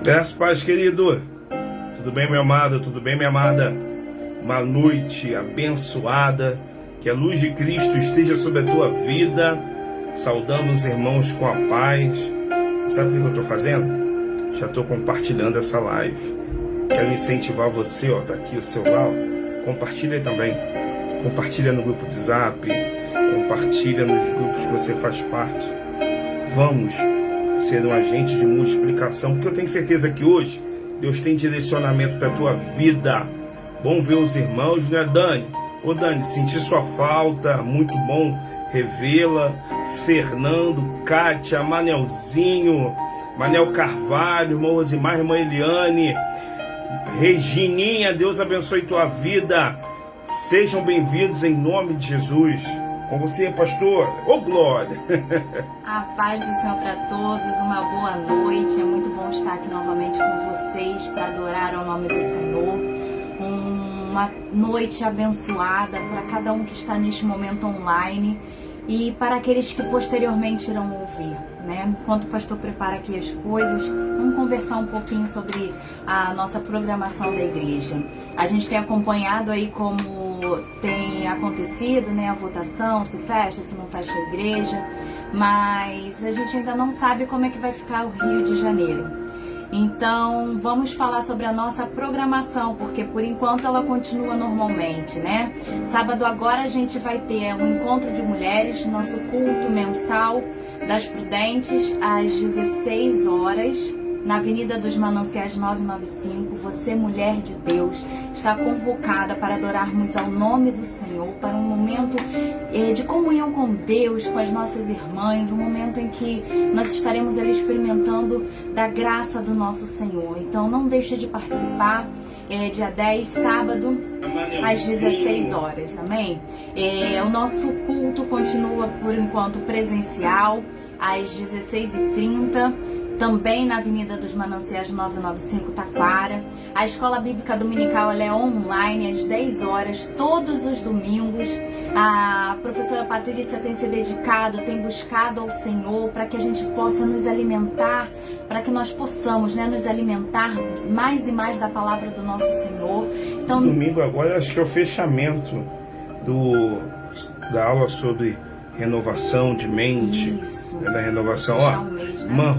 Graças a paz, querido. Tudo bem, meu amado? Tudo bem, minha amada? Uma noite abençoada. Que a luz de Cristo esteja sobre a tua vida. Saudando os irmãos com a paz. Sabe o que eu estou fazendo? Já estou compartilhando essa live. Quero incentivar você, ó, tá aqui o celular, ó. Compartilha aí também. Compartilha no grupo do Zap. Compartilha nos grupos que você faz parte. Vamos ser um agente de multiplicação, porque eu tenho certeza que hoje Deus tem direcionamento para a tua vida. Bom ver os irmãos, né, Dani? Ô Dani, senti sua falta, muito bom revê-la. Fernando, Kátia, Manelzinho, Manel Carvalho, irmã Rosimar, irmã Eliane, Regininha, Deus abençoe tua vida. Sejam bem-vindos em nome de Jesus. Com você, pastor. Ô, glória! A paz do Senhor para todos, uma boa noite. É muito bom estar aqui novamente com vocês para adorar ao nome do Senhor. Uma noite abençoada para cada um que está neste momento online e para aqueles que posteriormente irão ouvir, né? Enquanto o pastor prepara aqui as coisas, vamos conversar um pouquinho sobre a nossa programação da igreja. A gente tem acompanhado aí como tem acontecido, né, a votação, se fecha, se não fecha a igreja, mas a gente ainda não sabe como é que vai ficar o Rio de Janeiro. Então, vamos falar sobre a nossa programação, porque por enquanto ela continua normalmente, né? Sábado agora a gente vai ter um encontro de mulheres, nosso culto mensal das Prudentes, às 16 horas, na Avenida dos Mananciais 995. Você, mulher de Deus, está convocada para adorarmos ao nome do Senhor, para um momento de comunhão com Deus, com as nossas irmãs, um momento em que nós estaremos ali experimentando da graça do nosso Senhor. Então não deixe de participar, dia 10, sábado, às 16 horas, amém? O nosso culto continua por enquanto presencial, às 16h30, também na Avenida dos Mananciais 995, Taquara. A Escola Bíblica Dominical ela é online às 10 horas, todos os domingos. A professora Patrícia tem se dedicado, tem buscado ao Senhor para que a gente possa nos alimentar, para que nós possamos, né, nos alimentar mais e mais da palavra do nosso Senhor. Então, domingo agora acho que é o fechamento da aula sobre renovação de mente. Isso. Da renovação, ó. Irmã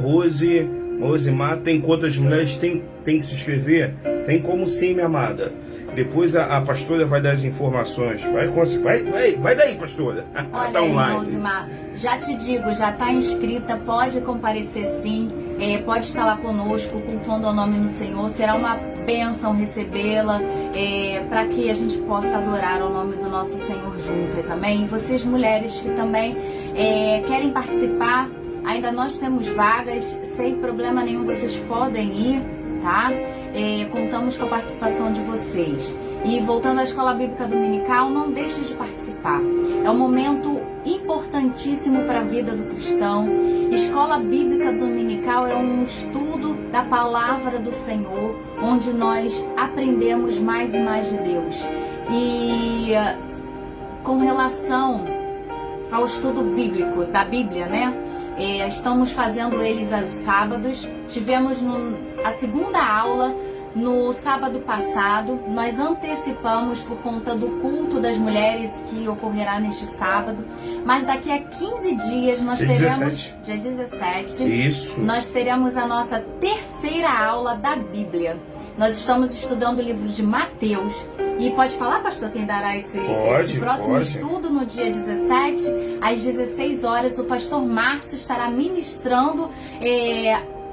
Rosimar, tem quantas mulheres tem que se inscrever? Tem como sim, minha amada. Depois a pastora vai dar as informações. Vai daí, pastora. Olha, tá online. Rosimar, já te digo, já está inscrita, pode comparecer sim, pode estar lá conosco, cultuando ao nome do Senhor. Será uma bênção recebê-la, para que a gente possa adorar ao nome do nosso Senhor juntas, amém? E vocês mulheres que também querem participar, ainda nós temos vagas, sem problema nenhum, vocês podem ir, tá? Contamos com a participação de vocês. E voltando à Escola Bíblica Dominical, não deixe de participar. É um momento importantíssimo para a vida do cristão. Escola Bíblica Dominical é um estudo da palavra do Senhor, onde nós aprendemos mais e mais de Deus. E com relação ao estudo bíblico, da Bíblia, né? Estamos fazendo eles aos sábados. Tivemos a segunda aula no sábado passado. Nós antecipamos por conta do culto das mulheres que ocorrerá neste sábado. Mas daqui a 15 dias nós teremos, dia 17, isso, nós teremos a nossa terceira aula da Bíblia. Nós estamos estudando o livro de Mateus. E pode falar, pastor, quem dará esse próximo estudo no dia 17, às 16 horas, o pastor Márcio estará ministrando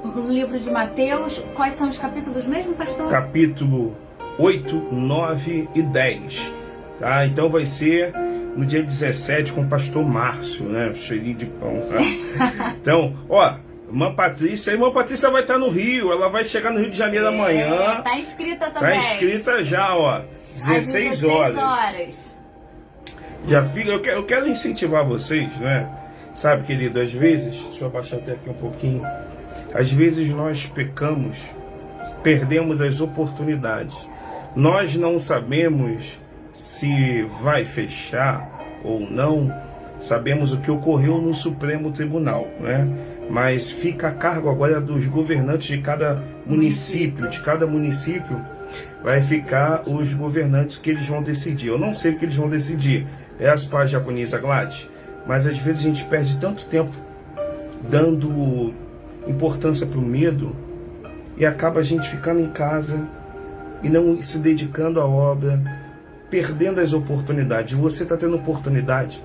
no livro de Mateus. Quais são os capítulos mesmo, pastor? Capítulo 8, 9 e 10. Tá? Então vai ser no dia 17 com o pastor Márcio, né? Um cheirinho de pão. Tá? Então, ó, irmã Patrícia vai estar no Rio, ela vai chegar no Rio de Janeiro amanhã. Tá inscrita também. Tá inscrita já, ó. 16 horas. Já fica, eu quero incentivar vocês, né? Sabe, querido, às vezes, deixa eu abaixar até aqui um pouquinho. Às vezes nós pecamos, perdemos as oportunidades. Nós não sabemos se vai fechar ou não. Sabemos o que ocorreu no Supremo Tribunal, né? mas fica a cargo agora dos governantes de cada município. De cada município vai ficar os governantes que eles vão decidir. Eu não sei o que eles vão decidir. É as paz Diaconisa Gladys, mas às vezes a gente perde tanto tempo dando importância para o medo e acaba a gente ficando em casa e não se dedicando à obra, perdendo as oportunidades. Você está tendo oportunidade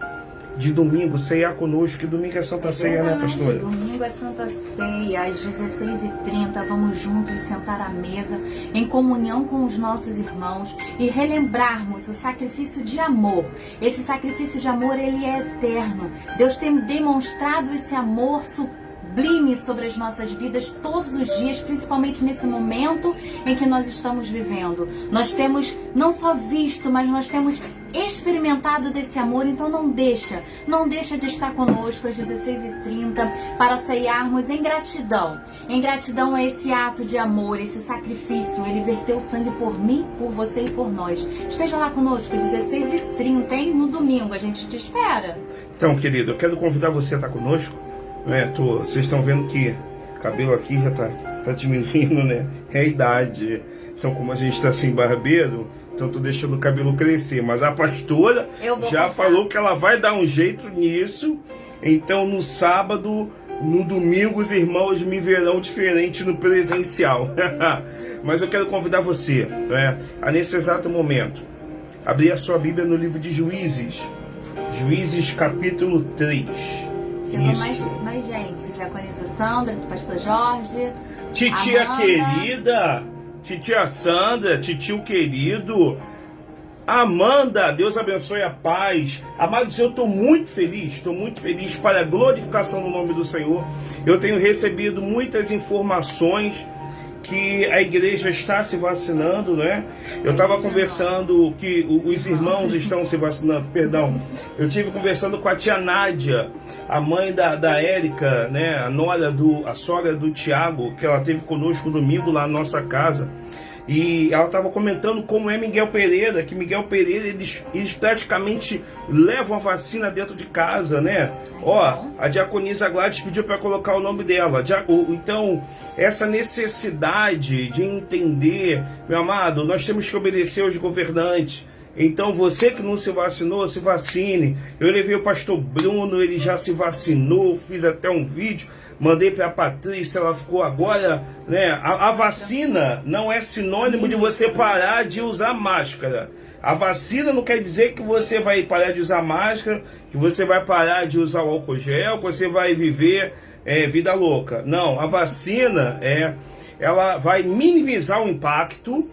de domingo ceiar conosco, que domingo é Santa Ceia, né, pastora? Domingo é Santa Ceia, às 16h30, vamos juntos sentar à mesa, em comunhão com os nossos irmãos e relembrarmos o sacrifício de amor. Esse sacrifício de amor, ele é eterno. Deus tem demonstrado esse amor sublime sobre as nossas vidas todos os dias, principalmente nesse momento em que nós estamos vivendo. Nós temos não só visto, mas nós temos experimentado desse amor. Então não deixa de estar conosco às 16h30 para ceiarmos em gratidão. Em gratidão a esse ato de amor, esse sacrifício. Ele verteu sangue por mim, por você e por nós. Esteja lá conosco às 16h30, hein? No domingo, a gente te espera. Então, querido, eu quero convidar você a estar conosco. Vocês estão vendo que o cabelo aqui já tá diminuindo, né? É a idade. Então, como a gente está sem barbeiro, então tô deixando o cabelo crescer. Mas a pastora já falou que ela vai dar um jeito nisso. Então, no sábado, no domingo, os irmãos me verão diferente no presencial. Mas eu quero convidar você, a nesse exato momento, abrir a sua Bíblia no livro de Juízes. Juízes capítulo 3. Chegou mais gente, Diaconisa Sandra, do pastor Jorge, titia Amanda. Querida, titia Sandra, titio querido, Amanda, Deus abençoe a paz. Amados, eu estou muito feliz para a glorificação do nome do Senhor. Eu tenho recebido muitas informações que a igreja está se vacinando, né? Eu estava conversando que os irmãos estão se vacinando, perdão. Eu tive conversando com a tia Nádia, a mãe da Érica, né? A sogra do Tiago, que ela teve conosco domingo lá na nossa casa. E ela estava comentando como é Miguel Pereira, que Miguel Pereira, eles praticamente levam a vacina dentro de casa, né? A Diaconisa Gladys pediu para colocar o nome dela. Então, essa necessidade de entender, meu amado, nós temos que obedecer aos governantes. Então, você que não se vacinou, se vacine. Eu levei o pastor Bruno, ele já se vacinou, fiz até um vídeo. Mandei para a Patrícia, ela ficou agora, né? A vacina não é sinônimo de você parar de usar máscara. A vacina não quer dizer que você vai parar de usar máscara, que você vai parar de usar o álcool gel, que você vai viver vida louca. Não, a vacina ela vai minimizar o impacto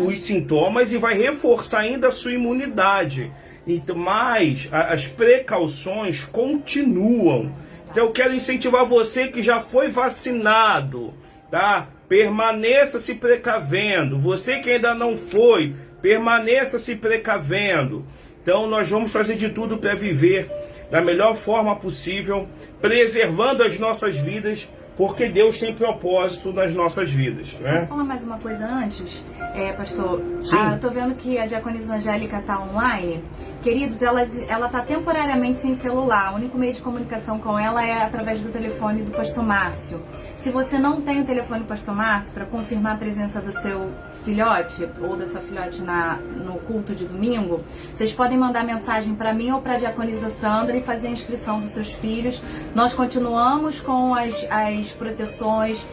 os sintomas e vai reforçar ainda a sua imunidade. Então, mas as precauções continuam. Então eu quero incentivar você que já foi vacinado, tá? Permaneça se precavendo. Você que ainda não foi, permaneça se precavendo. Então nós vamos fazer de tudo para viver da melhor forma possível, preservando as nossas vidas, porque Deus tem propósito nas nossas vidas, né? Posso falar mais uma coisa antes, pastor? Sim. Eu tô vendo que a Diaconisa Angélica tá online. Queridos, ela está temporariamente sem celular. O único meio de comunicação com ela é através do telefone do pastor Márcio. Se você não tem o telefone do pastor Márcio para confirmar a presença do seu filhote ou da sua filhote no culto de domingo, vocês podem mandar mensagem para mim ou para a Diaconisa Sandra e fazer a inscrição dos seus filhos. Nós continuamos com as proteções,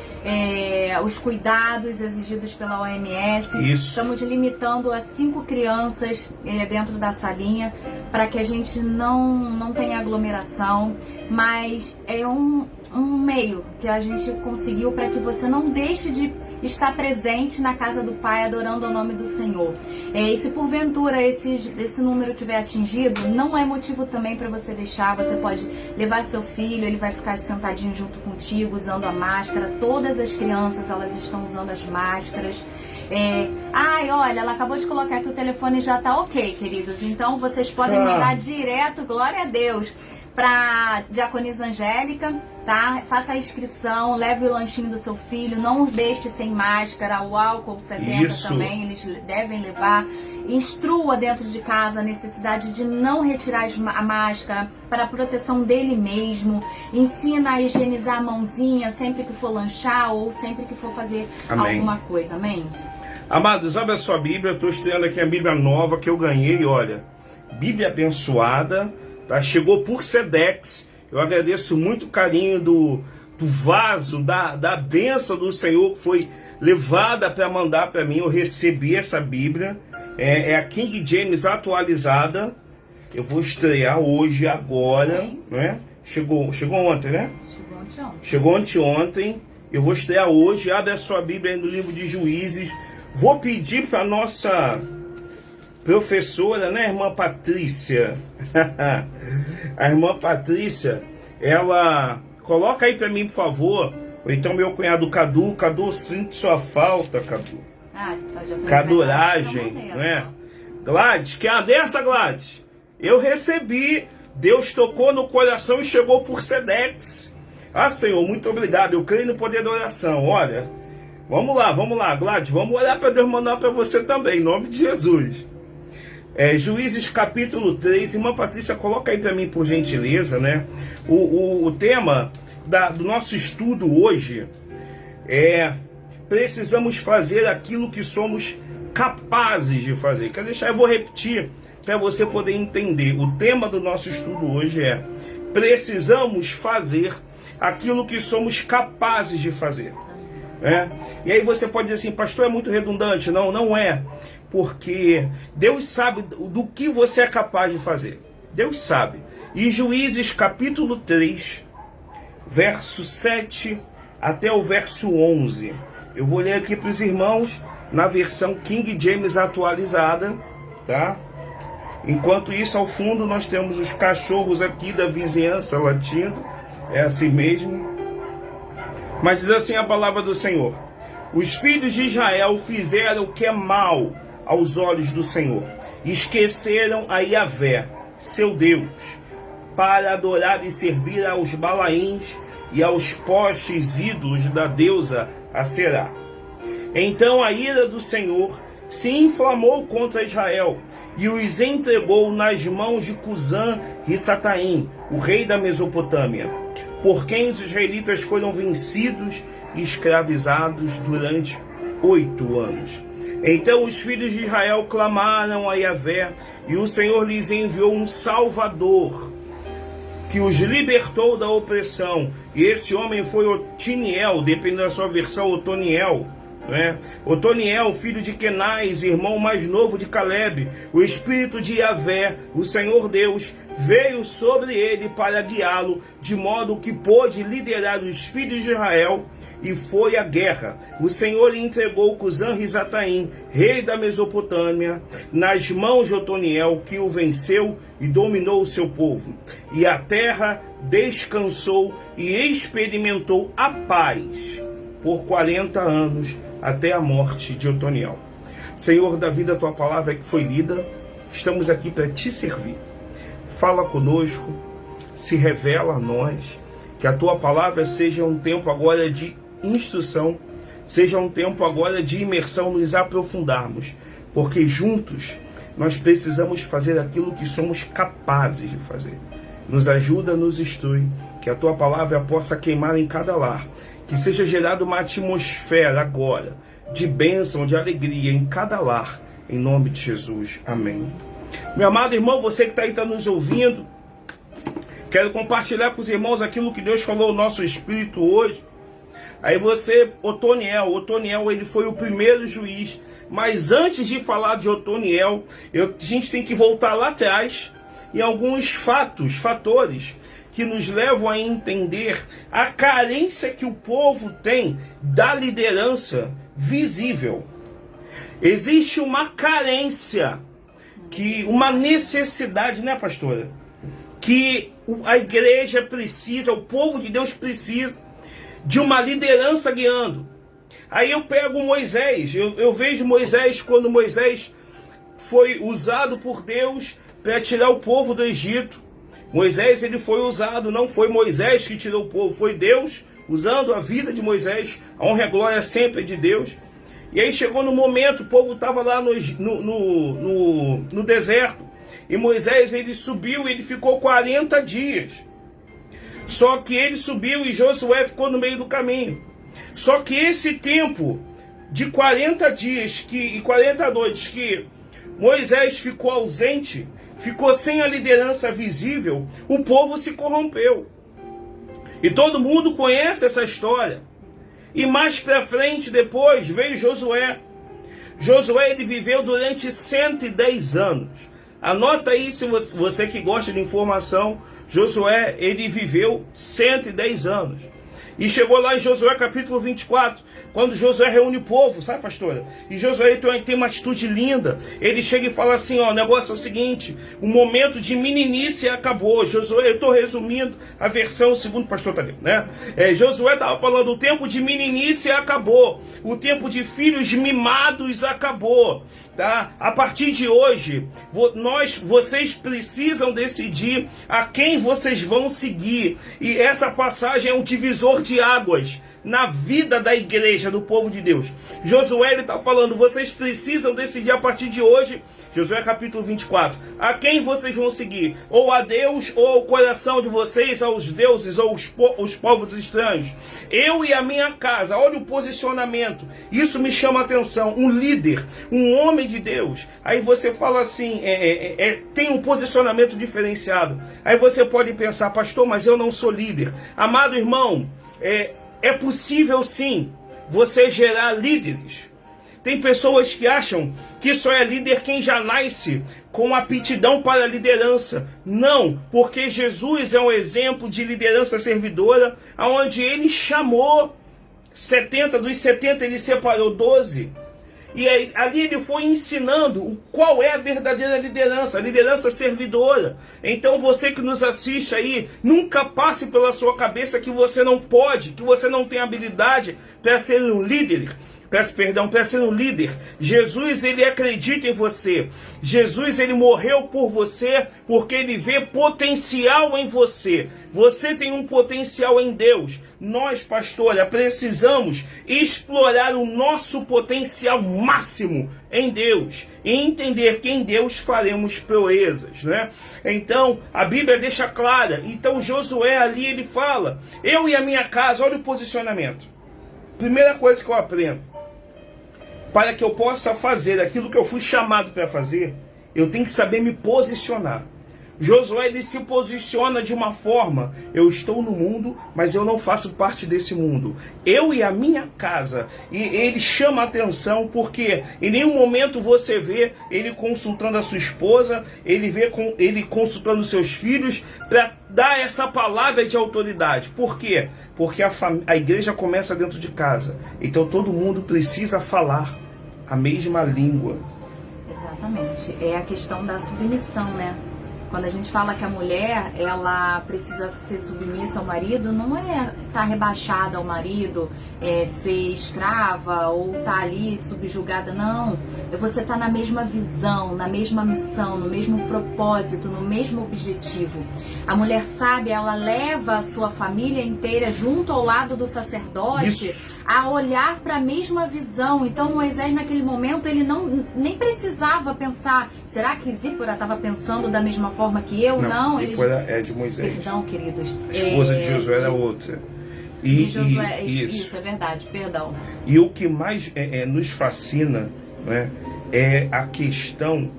os cuidados exigidos pela OMS. Isso. Estamos limitando a 5 crianças dentro da salinha para que a gente não tenha aglomeração, mas é um meio que a gente conseguiu para que você não deixe de estar presente na casa do Pai, adorando o nome do Senhor. E se porventura esse número tiver atingido, não é motivo também para você deixar. Você pode levar seu filho, ele vai ficar sentadinho junto contigo, usando a máscara. Todas as crianças, elas estão usando as máscaras. Olha, ela acabou de colocar que o telefone já tá ok, queridos. Então vocês podem mandar direto, glória a Deus, para Diaconisa Angélica, tá? Faça a inscrição, leve o lanchinho do seu filho, não deixe sem máscara, o álcool 70 Isso. também, eles devem levar. instrua dentro de casa a necessidade de não retirar a máscara para a proteção dele mesmo. Ensina a higienizar a mãozinha sempre que for lanchar ou sempre que for fazer alguma coisa. Amém? Amados, abre a sua Bíblia. Eu estou estreando aqui a Bíblia nova que eu ganhei. Olha, Bíblia abençoada, tá? Chegou por Sedex. Eu agradeço muito o carinho do vaso, da bênção do Senhor que foi levada para mandar para mim. Eu recebi essa Bíblia. É a King James atualizada. Eu vou estrear hoje, agora, né? Chegou ontem, né? Chegou anteontem. Eu vou estrear hoje. Abre a sua Bíblia aí no livro de Juízes. Vou pedir para nossa professora, né, irmã Patrícia? A irmã Patrícia, ela coloca aí para mim, por favor. Ou então meu cunhado Cadu, sinto sua falta, Cadu. Caduragem, né? Gladys, que é a dessa, Gladys? Eu recebi, Deus tocou no coração e chegou por Sedex. Ah, Senhor, muito obrigado. Eu creio no poder da oração. Olha, vamos lá, Gladys, vamos orar para Deus mandar para você também, em nome de Jesus. Juízes capítulo 3, irmã Patrícia, coloca aí para mim, por gentileza, né? O tema do nosso estudo hoje é: precisamos fazer aquilo que somos capazes de fazer. Quer deixar? Eu vou repetir para você poder entender. O tema do nosso estudo hoje é: precisamos fazer aquilo que somos capazes de fazer. E aí você pode dizer assim: pastor, é muito redundante. Não, não é. Porque Deus sabe do que você é capaz de fazer. Deus sabe. E Juízes capítulo 3, verso 7 até o verso 11. Eu vou ler aqui para os irmãos na versão King James atualizada, tá? Enquanto isso, ao fundo, nós temos os cachorros aqui da vizinhança latindo. É assim mesmo. Mas diz assim a palavra do Senhor: os filhos de Israel fizeram o que é mal aos olhos do Senhor. Esqueceram a Yahvé, seu Deus, para adorar e servir aos Balaíns e aos postes ídolos da deusa Aserá. Então a ira do Senhor se inflamou contra Israel e os entregou nas mãos de Cusã-Risataim, o rei da Mesopotâmia, por quem os israelitas foram vencidos e escravizados durante 8 anos. Então os filhos de Israel clamaram a Yahvé, e o Senhor lhes enviou um Salvador, que os libertou da opressão. E esse homem foi Otiniel, dependendo da sua versão, Otoniel, né? Otoniel, filho de Kenaz, irmão mais novo de Caleb. O Espírito de Yahvé, o Senhor Deus, veio sobre ele para guiá-lo, de modo que pôde liderar os filhos de Israel, e foi à guerra. O Senhor lhe entregou Cusã-Risataim, rei da Mesopotâmia, nas mãos de Otoniel, que o venceu e dominou o seu povo. E a terra descansou e experimentou a paz por 40 anos, até a morte de Otoniel. Senhor, da vida, a tua palavra é que foi lida. Estamos aqui para te servir. Fala conosco, se revela a nós, que a tua palavra seja um tempo agora de instrução, seja um tempo agora de imersão, nos aprofundarmos, porque juntos nós precisamos fazer aquilo que somos capazes de fazer. Nos ajuda, nos instrui, que a tua palavra possa queimar em cada lar, que seja gerada uma atmosfera agora de bênção, de alegria em cada lar, em nome de Jesus. Amém. Meu amado irmão, você que está aí, está nos ouvindo, quero compartilhar com os irmãos aquilo que Deus falou no nosso espírito hoje. Aí você, Otoniel, ele foi o primeiro juiz. Mas antes de falar de Otoniel, a gente tem que voltar lá atrás em alguns fatores que nos levam a entender a carência que o povo tem da liderança visível. Existe uma carência, uma necessidade, né, pastora? Que a igreja precisa, o povo de Deus precisa de uma liderança guiando. Aí eu pego Moisés, eu vejo Moisés, quando Moisés foi usado por Deus para tirar o povo do Egito. Moisés, ele foi usado, não foi Moisés que tirou o povo, foi Deus usando a vida de Moisés. A honra e a glória sempre de Deus. E aí chegou no momento, o povo estava lá no deserto. E Moisés, ele subiu e ele ficou 40 dias. Só que ele subiu e Josué ficou no meio do caminho. Só que esse tempo de 40 dias e 40 noites que Moisés ficou ausente, ficou sem a liderança visível, o povo se corrompeu. E todo mundo conhece essa história. E mais pra frente, depois, veio Josué. Josué, ele viveu durante 110 anos. Anota aí, se você que gosta de informação, Josué, ele viveu 110 anos. E chegou lá em Josué capítulo 24, quando Josué reúne o povo, sabe, pastora? E Josué tem uma atitude linda. Ele chega e fala assim, ó, o negócio é o seguinte, o momento de meninice acabou. Josué, eu estou resumindo a versão segundo o pastor Tadeu, né? Josué estava falando, o tempo de meninice acabou. O tempo de filhos mimados acabou, tá? A partir de hoje, vocês precisam decidir a quem vocês vão seguir. E essa passagem é um divisor de águas na vida da igreja, do povo de Deus. Josué está falando, vocês precisam decidir a partir de hoje, Josué capítulo 24, a quem vocês vão seguir, ou a Deus, ou ao coração de vocês, aos deuses, ou os povos estranhos. Eu e a minha casa, olha o posicionamento, isso me chama a atenção, um líder, um homem de Deus, aí você fala assim, tem um posicionamento diferenciado, aí você pode pensar, pastor, mas eu não sou líder. Amado irmão, é possível sim você gerar líderes. Tem pessoas que acham que só é líder quem já nasce com aptidão para a liderança. Não, porque Jesus é um exemplo de liderança servidora, onde ele chamou 70, dos 70 ele separou 12. E aí, ali ele foi ensinando qual é a verdadeira liderança, a liderança servidora. Então você que nos assiste aí, nunca passe pela sua cabeça que você não pode, que você não tem habilidade para ser um líder. Para ser um líder. Jesus, ele acredita em você. Jesus, ele morreu por você porque ele vê potencial em você. Você tem um potencial em Deus. Nós, pastora, precisamos explorar o nosso potencial máximo em Deus e entender que em Deus faremos proezas, né? Então, a Bíblia deixa clara. Então, Josué ali, ele fala, eu e a minha casa, olha o posicionamento. Primeira coisa que eu aprendo, para que eu possa fazer aquilo que eu fui chamado para fazer, eu tenho que saber me posicionar. Josué, ele se posiciona de uma forma, eu estou no mundo, mas eu não faço parte desse mundo. Eu e a minha casa. E ele chama a atenção porque em nenhum momento você vê ele consultando a sua esposa, ele consultando seus filhos para dar essa palavra de autoridade. Por quê? Porque a igreja começa dentro de casa. Então todo mundo precisa falar a mesma língua. Exatamente. É a questão da submissão, né? Quando a gente fala que a mulher, ela precisa ser submissa ao marido, não é estar rebaixada ao marido, ser escrava ou estar ali subjugada, não. É você estar na mesma visão, na mesma missão, no mesmo propósito, no mesmo objetivo. A mulher sábia, ela leva a sua família inteira junto ao lado do sacerdote. Isso. A olhar para a mesma visão. Então Moisés naquele momento ele nem precisava pensar, será que Zípora estava pensando da mesma forma que eu? Não, Zípora é de Moisés. Perdão, queridos. A esposa de Josué era outra. Isso é verdade, perdão. E o que mais nos fascina, né, é a questão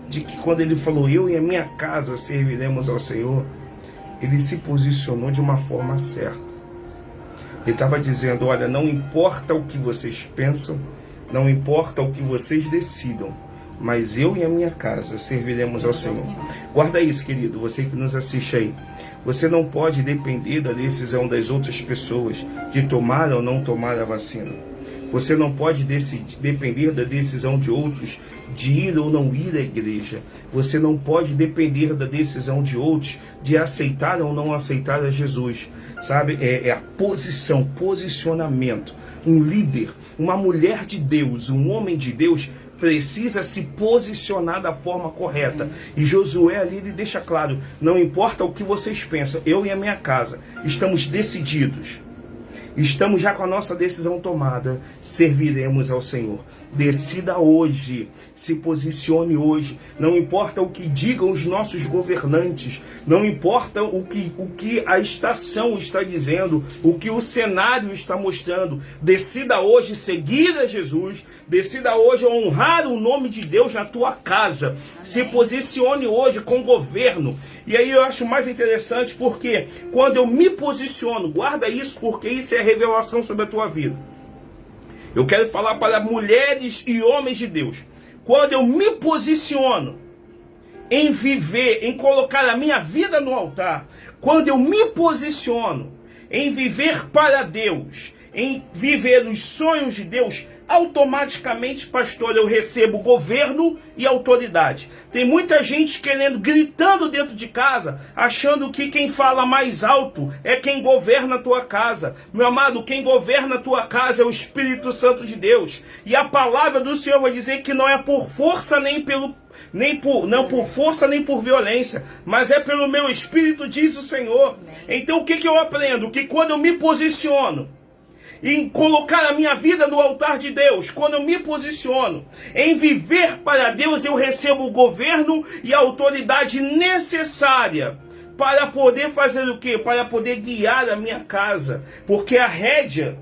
de que quando ele falou, eu e a minha casa serviremos ao Senhor, ele se posicionou de uma forma certa. Ele estava dizendo, olha, não importa o que vocês pensam, não importa o que vocês decidam, mas eu e a minha casa serviremos ao Senhor. Guarda isso, querido, você que nos assiste aí. Você não pode depender da decisão das outras pessoas de tomar ou não tomar a vacina. Você não pode depender da decisão de outros de ir ou não ir à igreja. Você não pode depender da decisão de outros de aceitar ou não aceitar a Jesus. Sabe? É a posicionamento. Um líder, uma mulher de Deus, um homem de Deus precisa se posicionar da forma correta. E Josué ali, ele deixa claro, não importa o que vocês pensam, eu e a minha casa estamos decididos. Estamos já com a nossa decisão tomada. Serviremos ao Senhor. Decida hoje. Se posicione hoje. Não importa o que digam os nossos governantes. Não importa o que a estação está dizendo. O que o cenário está mostrando. Decida hoje seguir a Jesus. Decida hoje honrar o nome de Deus na tua casa. Amém. Se posicione hoje com o governo. E aí eu acho mais interessante porque quando eu me posiciono, guarda isso porque isso é revelação sobre a tua vida. Eu quero falar para mulheres e homens de Deus. Quando eu me posiciono em viver, em colocar a minha vida no altar, quando eu me posiciono em viver para Deus, em viver os sonhos de Deus, automaticamente, pastor, eu recebo governo e autoridade. Tem muita gente gritando dentro de casa, achando que quem fala mais alto é quem governa a tua casa. Meu amado, quem governa a tua casa é o Espírito Santo de Deus. E a palavra do Senhor vai dizer que não é por força não por força nem por violência, mas é pelo meu Espírito, diz o Senhor. Então o que eu aprendo? Que quando eu me posiciono em colocar a minha vida no altar de Deus, quando eu me posiciono em viver para Deus, eu recebo o governo e a autoridade necessária para poder fazer o quê? Para poder guiar a minha casa, porque a rédea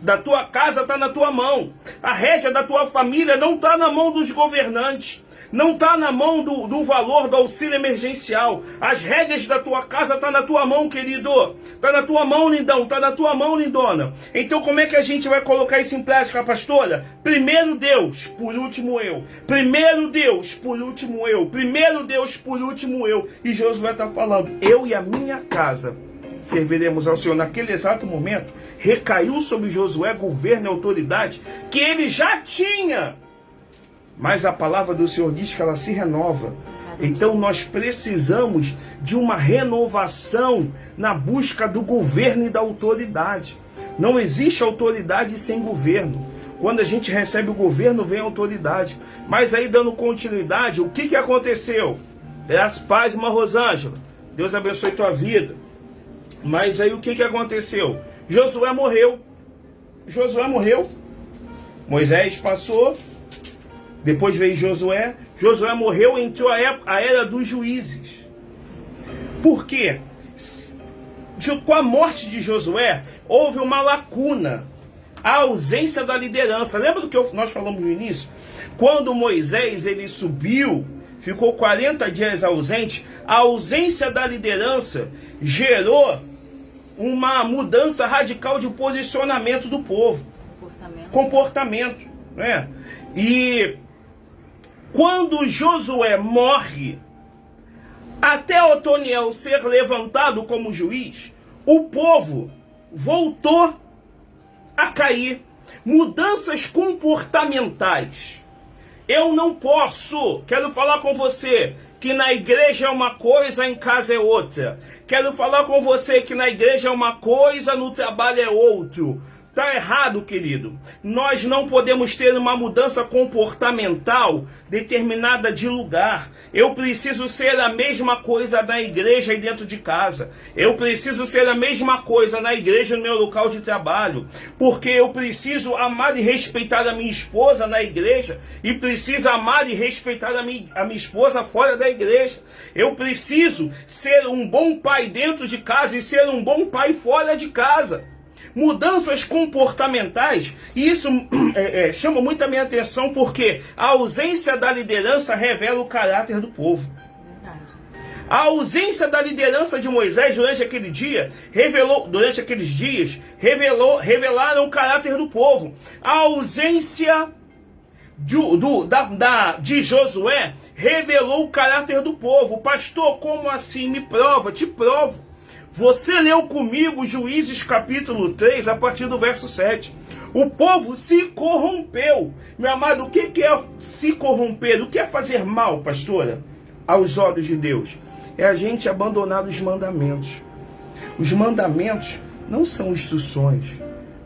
da tua casa está na tua mão, a rédea da tua família não está na mão dos governantes, não está na mão do valor do auxílio emergencial. As rédeas da tua casa estão na tua mão, querido. Está na tua mão, lindão. Está na tua mão, lindona. Então como é que a gente vai colocar isso em prática, pastora? Primeiro Deus, por último eu. Primeiro Deus, por último eu. Primeiro Deus, por último eu. E Josué está falando, eu e a minha casa serviremos ao Senhor. Naquele exato momento, recaiu sobre Josué governo e autoridade que ele já tinha. Mas a palavra do Senhor diz que ela se renova. Então nós precisamos de uma renovação na busca do governo e da autoridade. Não existe autoridade sem governo. Quando a gente recebe o governo, vem a autoridade. Mas aí, dando continuidade, o que aconteceu? Graças, paz, irmã Rosângela. Deus abençoe tua vida. Mas aí o que aconteceu? Josué morreu. Josué morreu. Moisés passou. Depois veio Josué. Josué morreu, entrou a era dos juízes. Por quê? Com a morte de Josué, houve uma lacuna. A ausência da liderança. Lembra do que nós falamos no início? Quando Moisés ele subiu, ficou 40 dias ausente, a ausência da liderança gerou uma mudança radical de posicionamento do povo. Comportamento. Né? E quando Josué morre, até Otoniel ser levantado como juiz, o povo voltou a cair. Mudanças comportamentais. Eu não posso, quero falar com você, que na igreja é uma coisa, em casa é outra. Quero falar com você que na igreja é uma coisa, no trabalho é outro. Está errado, querido. Nós não podemos ter uma mudança comportamental determinada de lugar. Eu preciso ser a mesma coisa na igreja e dentro de casa. Eu preciso ser a mesma coisa na igreja e no meu local de trabalho. Porque eu preciso amar e respeitar a minha esposa na igreja e preciso amar e respeitar a minha esposa fora da igreja. Eu preciso ser um bom pai dentro de casa e ser um bom pai fora de casa. Mudanças comportamentais, e isso chama muito a minha atenção porque a ausência da liderança revela o caráter do povo. Verdade. A ausência da liderança de Moisés durante aquele dia revelaram o caráter do povo. A ausência de Josué revelou o caráter do povo. Pastor, como assim? Me prova, te provo. Você leu comigo Juízes capítulo 3, a partir do verso 7. O povo se corrompeu. Meu amado, o que é se corromper? O que é fazer mal, pastora? Aos olhos de Deus. É a gente abandonar os mandamentos. Os mandamentos não são instruções.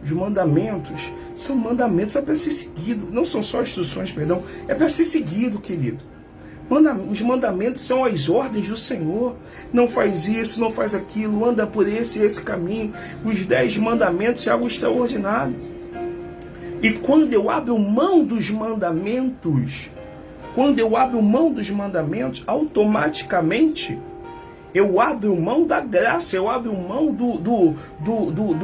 Os mandamentos são mandamentos, é para ser seguido. Não são só instruções, perdão. É para ser seguido, querido. Os mandamentos são as ordens do Senhor. Não faz isso, não faz aquilo, anda por esse caminho. Os 10 mandamentos é algo extraordinário. E quando eu abro mão dos mandamentos, automaticamente eu abro mão da graça, eu abro mão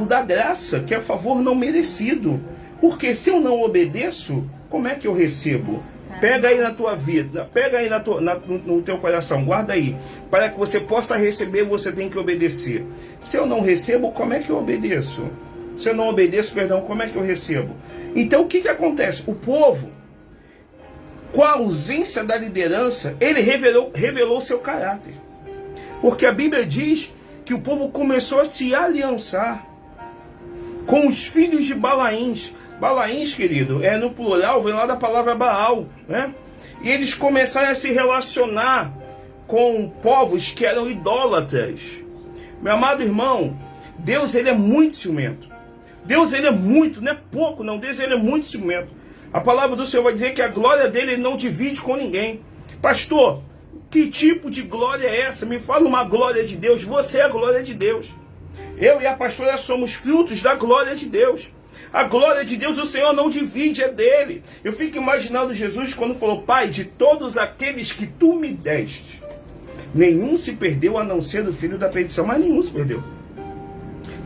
da graça, que é favor não merecido. Porque se eu não obedeço, como é que eu recebo? Pega aí na tua vida, pega aí no teu coração, guarda aí. Para que você possa receber, você tem que obedecer. Se eu não recebo, como é que eu obedeço? Se eu não obedeço, como é que eu recebo? Então o que acontece? O povo, com a ausência da liderança, ele revelou seu caráter. Porque a Bíblia diz que o povo começou a se aliançar com os filhos de Balaíns. Balaíns, querido, no plural, vem lá da palavra Baal, né? E eles começaram a se relacionar com povos que eram idólatras. Meu amado irmão, Deus, ele é muito ciumento. Deus, ele é muito, não é pouco não, Deus, ele é muito ciumento. A palavra do Senhor vai dizer que a glória dele ele não divide com ninguém. Pastor, que tipo de glória é essa? Me fala uma glória de Deus. Você é a glória de Deus. Eu e a pastora somos frutos da glória de Deus. A glória de Deus o Senhor não divide, é dele. Eu fico imaginando Jesus quando falou: Pai, de todos aqueles que tu me deste, nenhum se perdeu a não ser do filho da perdição. Mas nenhum se perdeu.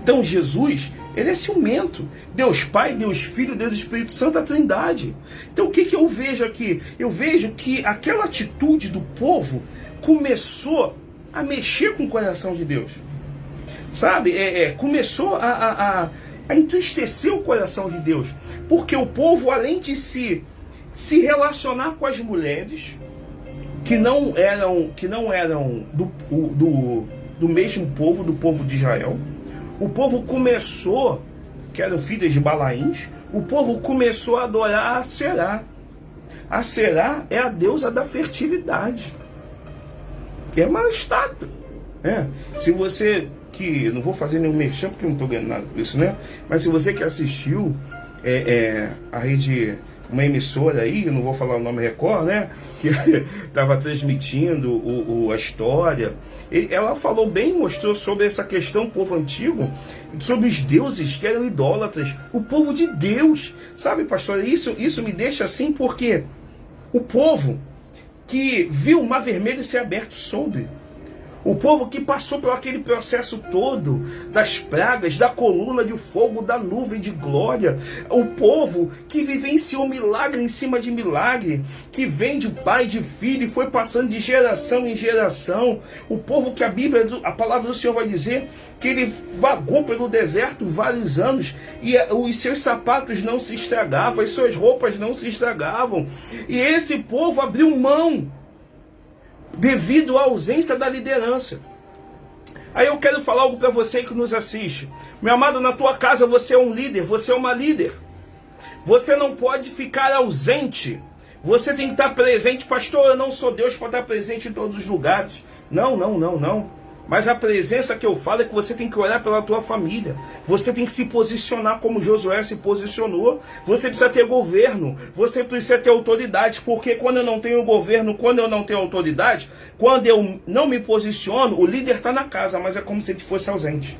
Então Jesus, ele é ciumento. Deus Pai, Deus Filho, Deus Espírito Santo, a Trindade. Então o que eu vejo aqui? Eu vejo que aquela atitude do povo começou a mexer com o coração de Deus. Sabe? Começou a entristecer o coração de Deus. Porque o povo, além de se relacionar com as mulheres que não eram do mesmo povo, do povo de Israel, o povo começou, que eram filhas de Balaíns, o povo começou a adorar a Será. A Será é a deusa da fertilidade. É uma estátua. Se você que... Não vou fazer nenhum merchan porque não estou ganhando nada por isso, né? Mas se você que assistiu a rede... Uma emissora aí, eu não vou falar o nome, Record, né? Que estava transmitindo a história. Ela falou bem, mostrou sobre essa questão, o povo antigo, sobre os deuses que eram idólatras. O povo de Deus, sabe, pastor? Isso me deixa assim, porque o povo que viu o mar vermelho ser aberto sobre, o povo que passou por aquele processo todo, das pragas, da coluna de fogo, da nuvem de glória, o povo que vivenciou milagre em cima de milagre, que vem de pai, de filho, e foi passando de geração em geração, o povo que a palavra do Senhor vai dizer que ele vagou pelo deserto vários anos, e os seus sapatos não se estragavam, as suas roupas não se estragavam, e esse povo abriu mão, devido à ausência da liderança. Aí eu quero falar algo para você que nos assiste. Meu amado, na tua casa você é um líder, você é uma líder. Você não pode ficar ausente. Você tem que estar presente. Pastor, eu não sou Deus para estar presente em todos os lugares. Não. Mas a presença que eu falo é que você tem que orar pela tua família. Você tem que se posicionar como Josué se posicionou. Você precisa ter governo. Você precisa ter autoridade. Porque quando eu não tenho governo, quando eu não tenho autoridade, quando eu não me posiciono, o líder está na casa, mas é como se ele fosse ausente.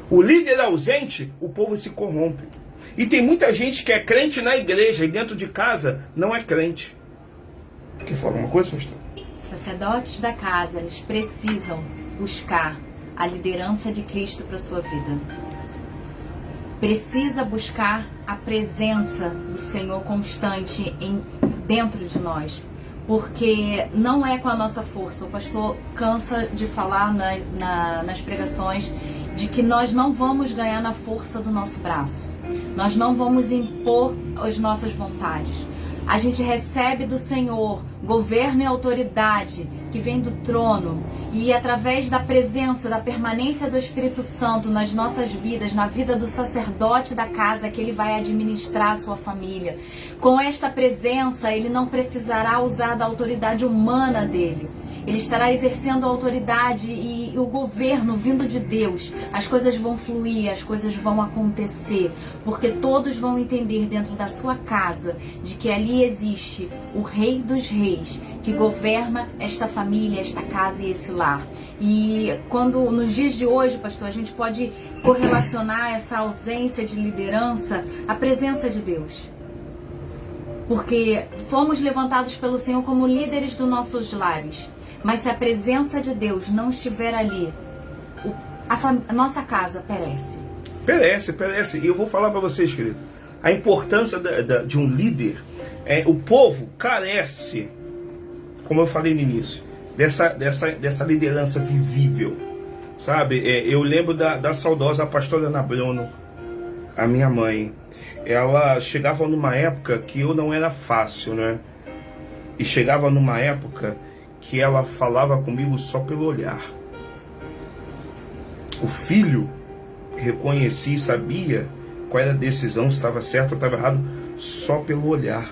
O líder ausente, o povo se corrompe. E tem muita gente que é crente na igreja e dentro de casa não é crente. Quer falar alguma coisa, pastor? Sacerdotes da casa, eles precisam buscar a liderança de Cristo para a sua vida. Precisa buscar a presença do Senhor constante dentro de nós. Porque não é com a nossa força. O pastor cansa de falar nas pregações de que nós não vamos ganhar na força do nosso braço. Nós não vamos impor as nossas vontades. A gente recebe do Senhor governo e autoridade que vem do trono, e através da presença, da permanência do Espírito Santo nas nossas vidas, na vida do sacerdote da casa, que ele vai administrar a sua família. Com esta presença, ele não precisará usar da autoridade humana dele. ele estará exercendo a autoridade e o governo vindo de Deus. As coisas vão fluir, as coisas vão acontecer, porque todos vão entender dentro da sua casa de que ali existe o Rei dos Reis, que governa esta família, esta casa e esse lar. E quando nos dias de hoje, pastor, a gente pode correlacionar essa ausência de liderança à presença de Deus. Porque fomos levantados pelo Senhor como líderes dos nossos lares. Mas se a presença de Deus não estiver ali, a nossa casa perece. Perece. E eu vou falar para vocês, querido, a importância de um líder. O povo carece, como eu falei no início, dessa liderança visível, sabe? Eu lembro da saudosa pastora Ana Bruno, a minha mãe. Ela chegava numa época que eu não era fácil, né? E chegava numa época que ela falava comigo só pelo olhar. O filho reconhecia e sabia qual era a decisão, se estava certo ou estava errado, só pelo olhar.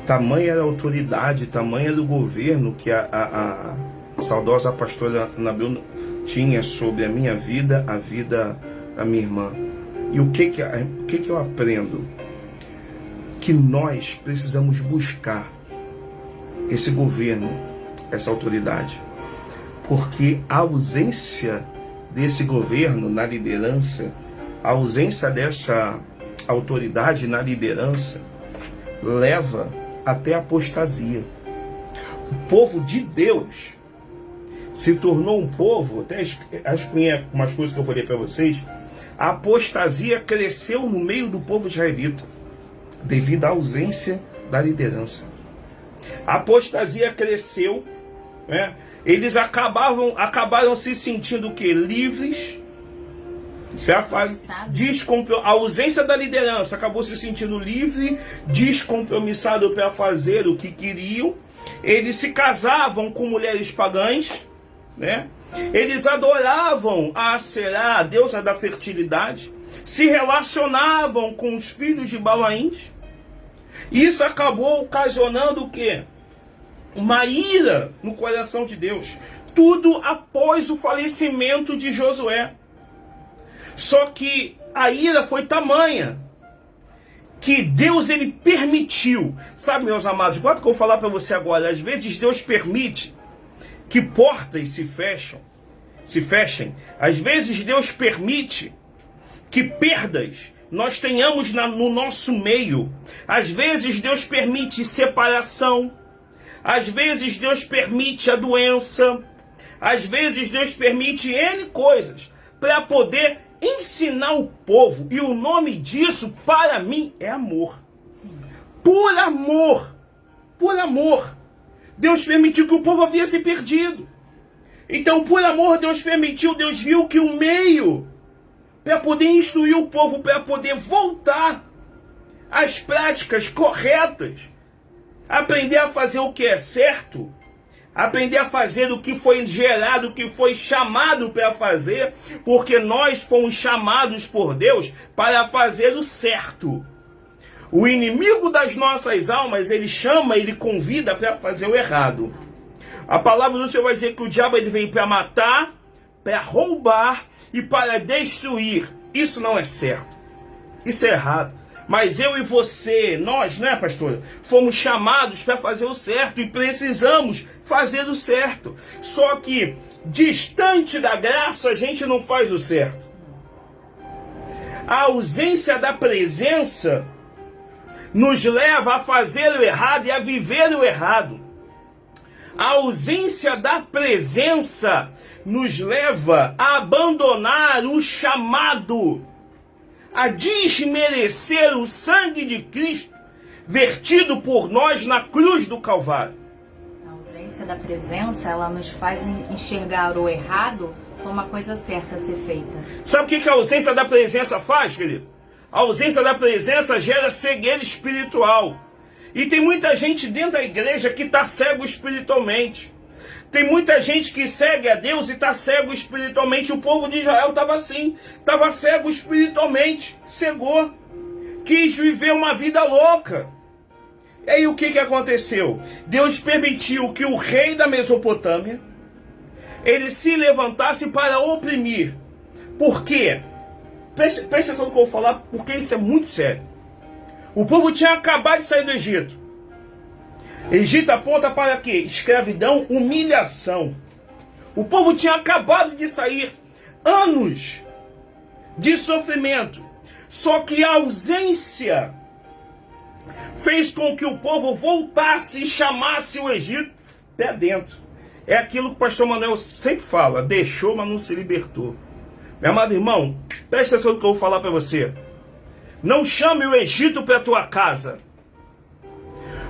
Tamanha era a autoridade, tamanha era o governo que a saudosa pastora Ana Bruno tinha sobre a minha vida, a vida da minha irmã. E o que eu aprendo? Que nós precisamos buscar esse governo, essa autoridade. Porque a ausência desse governo na liderança, a ausência dessa autoridade na liderança, leva até a apostasia. O povo de Deus se tornou um povo, até acho que é umas coisas que eu falei para vocês, a apostasia cresceu no meio do povo israelita, devido à ausência da liderança. A apostasia cresceu, né? Eles acabaram se sentindo o quê? Livres. A ausência da liderança, acabou se sentindo livre, descompromissado para fazer o que queriam. Eles se casavam com mulheres pagãs, né? Eles adoravam a Aserá, a deusa da fertilidade, se relacionavam com os filhos de Balaíns. Isso acabou ocasionando o quê? Uma ira no coração de Deus. Tudo após o falecimento de Josué. Só que a ira foi tamanha que Deus, ele permitiu. Sabe, meus amados, quanto que eu vou falar para você agora? Às vezes Deus permite que portas se fechem. Às vezes Deus permite que perdas nós tenhamos no nosso meio. Às vezes Deus permite separação. Às vezes Deus permite a doença. Às vezes Deus permite N coisas para poder ensinar o povo. E o nome disso, para mim, é amor. Sim. Por amor. Deus permitiu que o povo havia se perdido. Então, por amor, Deus permitiu, Deus viu que o meio para poder instruir o povo, para poder voltar às práticas corretas, aprender a fazer o que é certo, aprender a fazer o que foi gerado, o que foi chamado para fazer, porque nós fomos chamados por Deus para fazer o certo. O inimigo das nossas almas, ele chama, ele convida para fazer o errado. A palavra do Senhor vai dizer que o diabo, ele vem para matar, para roubar e para destruir. Isso não é certo. Isso é errado. Mas eu e você, nós, né, pastora, fomos chamados para fazer o certo e precisamos fazer o certo. Só que, distante da graça, a gente não faz o certo. A ausência da presença nos leva a fazer o errado e a viver o errado. A ausência da presença nos leva a abandonar o chamado, a desmerecer o sangue de Cristo vertido por nós na cruz do Calvário. A ausência da presença, ela nos faz enxergar o errado como uma coisa certa a ser feita. Sabe o que a ausência da presença faz, querido? A ausência da presença gera cegueira espiritual. E tem muita gente dentro da igreja que está cego espiritualmente. Tem muita gente que segue a Deus e está cego espiritualmente. O povo de Israel estava assim, estava cego espiritualmente, cegou. Quis viver uma vida louca. E aí o que aconteceu? Deus permitiu que o rei da Mesopotâmia, ele se levantasse para oprimir. Por quê? Preste atenção no que eu vou falar, porque isso é muito sério. O povo tinha acabado de sair do Egito. Egito aponta para quê? Escravidão, humilhação. O povo tinha acabado de sair. Anos de sofrimento. Só que a ausência fez com que o povo voltasse e chamasse o Egito pé dentro. É aquilo que o pastor Manuel sempre fala: deixou, mas não se libertou. Meu amado irmão, presta atenção no que eu vou falar para você. Não chame o Egito para a tua casa.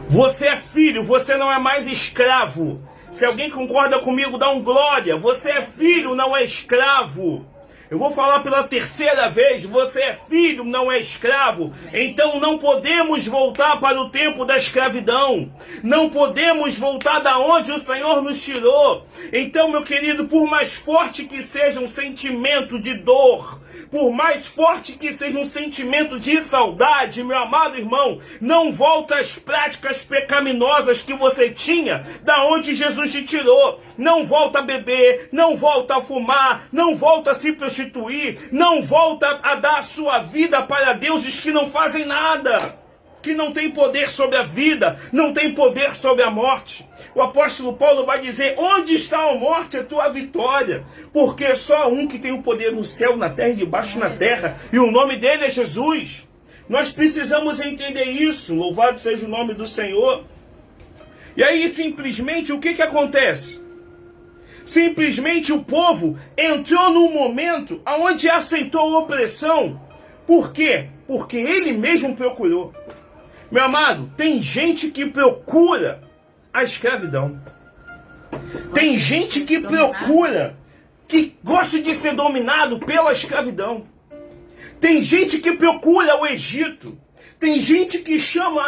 Você é filho, você não é mais escravo. Se alguém concorda comigo, dá um glória. Você é filho, não é escravo. Eu vou falar pela terceira vez: você é filho, não é escravo. Então não podemos voltar para o tempo da escravidão. Não podemos voltar da onde o Senhor nos tirou. Então, meu querido, por mais forte que seja um sentimento de dor, por mais forte que seja um sentimento de saudade, meu amado irmão, não volta às práticas pecaminosas que você tinha da onde Jesus te tirou. Não volta a beber, não volta a fumar, não volta a se prostituir, não volta a dar a sua vida para deuses que não fazem nada, que não tem poder sobre a vida, não tem poder sobre a morte. O apóstolo Paulo vai dizer: onde está a morte, a tua vitória? Porque só um que tem o poder no céu, na terra e debaixo na terra, e o nome dele é Jesus. Nós precisamos entender isso. Louvado seja o nome do Senhor. E aí simplesmente o que acontece? Simplesmente o povo entrou num momento onde aceitou a opressão. Por quê? Porque ele mesmo procurou. Meu amado, tem gente que procura a escravidão. Tem gente que procura, que gosta de ser dominado pela escravidão. Tem gente que procura o Egito. Tem gente que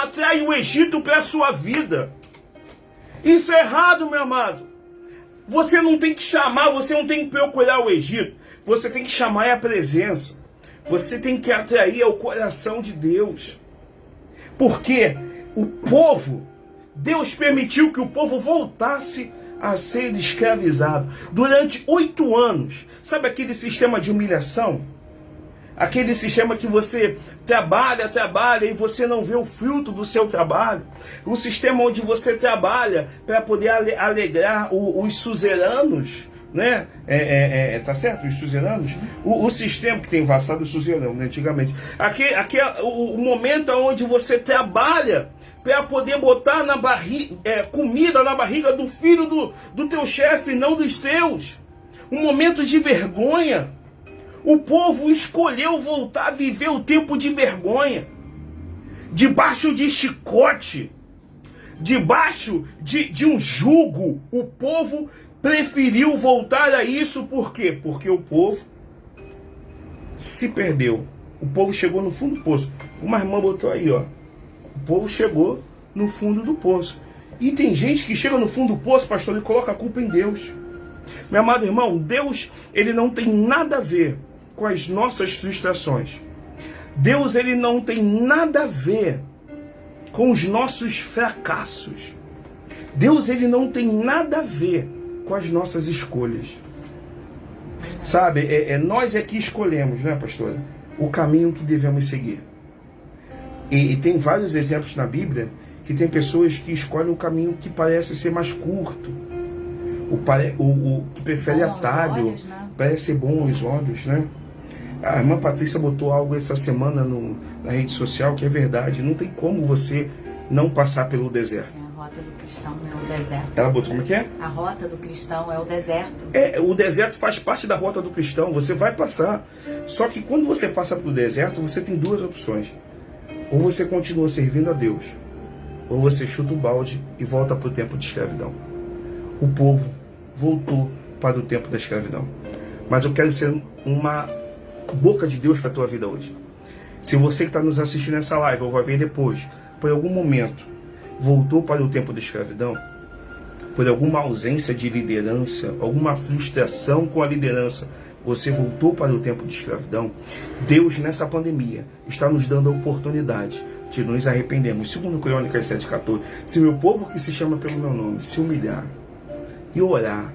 atrai o Egito para a sua vida. Isso é errado, meu amado. Você não tem que chamar, você não tem que procurar o Egito. Você tem que chamar a presença. Você tem que atrair ao coração de Deus. Porque o povo, Deus permitiu que o povo voltasse a ser escravizado durante 8 anos. Sabe aquele sistema de humilhação? Aquele sistema que você trabalha e você não vê o fruto do seu trabalho. O sistema onde você trabalha para poder alegrar os suzeranos, né? Tá certo? Os suzeranos? O sistema que tem vassalo e suzerão, né? Antigamente. O momento onde você trabalha para poder botar na comida na barriga do filho do teu chefe, não dos teus. Um momento de vergonha. O povo escolheu voltar a viver o tempo de vergonha, debaixo de chicote, debaixo de um jugo. O povo preferiu voltar a isso. Por quê? Porque o povo se perdeu. O povo chegou no fundo do poço. Uma irmã botou aí, ó. O povo chegou no fundo do poço. E tem gente que chega no fundo do poço, pastor, e coloca a culpa em Deus. Meu amado irmão, Deus, ele não tem nada a ver com as nossas frustrações. Deus, ele não tem nada a ver com os nossos fracassos. Deus, ele não tem nada a ver com as nossas escolhas. Sabe, nós é que escolhemos, né, pastora, o caminho que devemos seguir. E tem vários exemplos na Bíblia que tem pessoas que escolhem um caminho que parece ser mais curto, o que prefere atalho, olhos, né? Parece ser bom aos olhos, né? A irmã Patrícia botou algo essa semana na rede social que é verdade. Não tem como você não passar pelo deserto. A rota do cristão é o deserto. Ela botou como é que é? A rota do cristão é o deserto. O deserto faz parte da rota do cristão. Você vai passar. Só que quando você passa pelo deserto, você tem 2 opções. Ou você continua servindo a Deus, ou você chuta o balde e volta para o tempo de escravidão. O povo voltou para o tempo da escravidão. Mas eu quero ser uma boca de Deus para a tua vida hoje. Se você que está nos assistindo nessa live, ou vai ver depois, por algum momento voltou para o tempo da escravidão, por alguma ausência de liderança, alguma frustração com a liderança, você voltou para o tempo de escravidão, Deus nessa pandemia está nos dando a oportunidade de nos arrependermos. 2 Crônicas 7,14. Se meu povo que se chama pelo meu nome se humilhar e orar,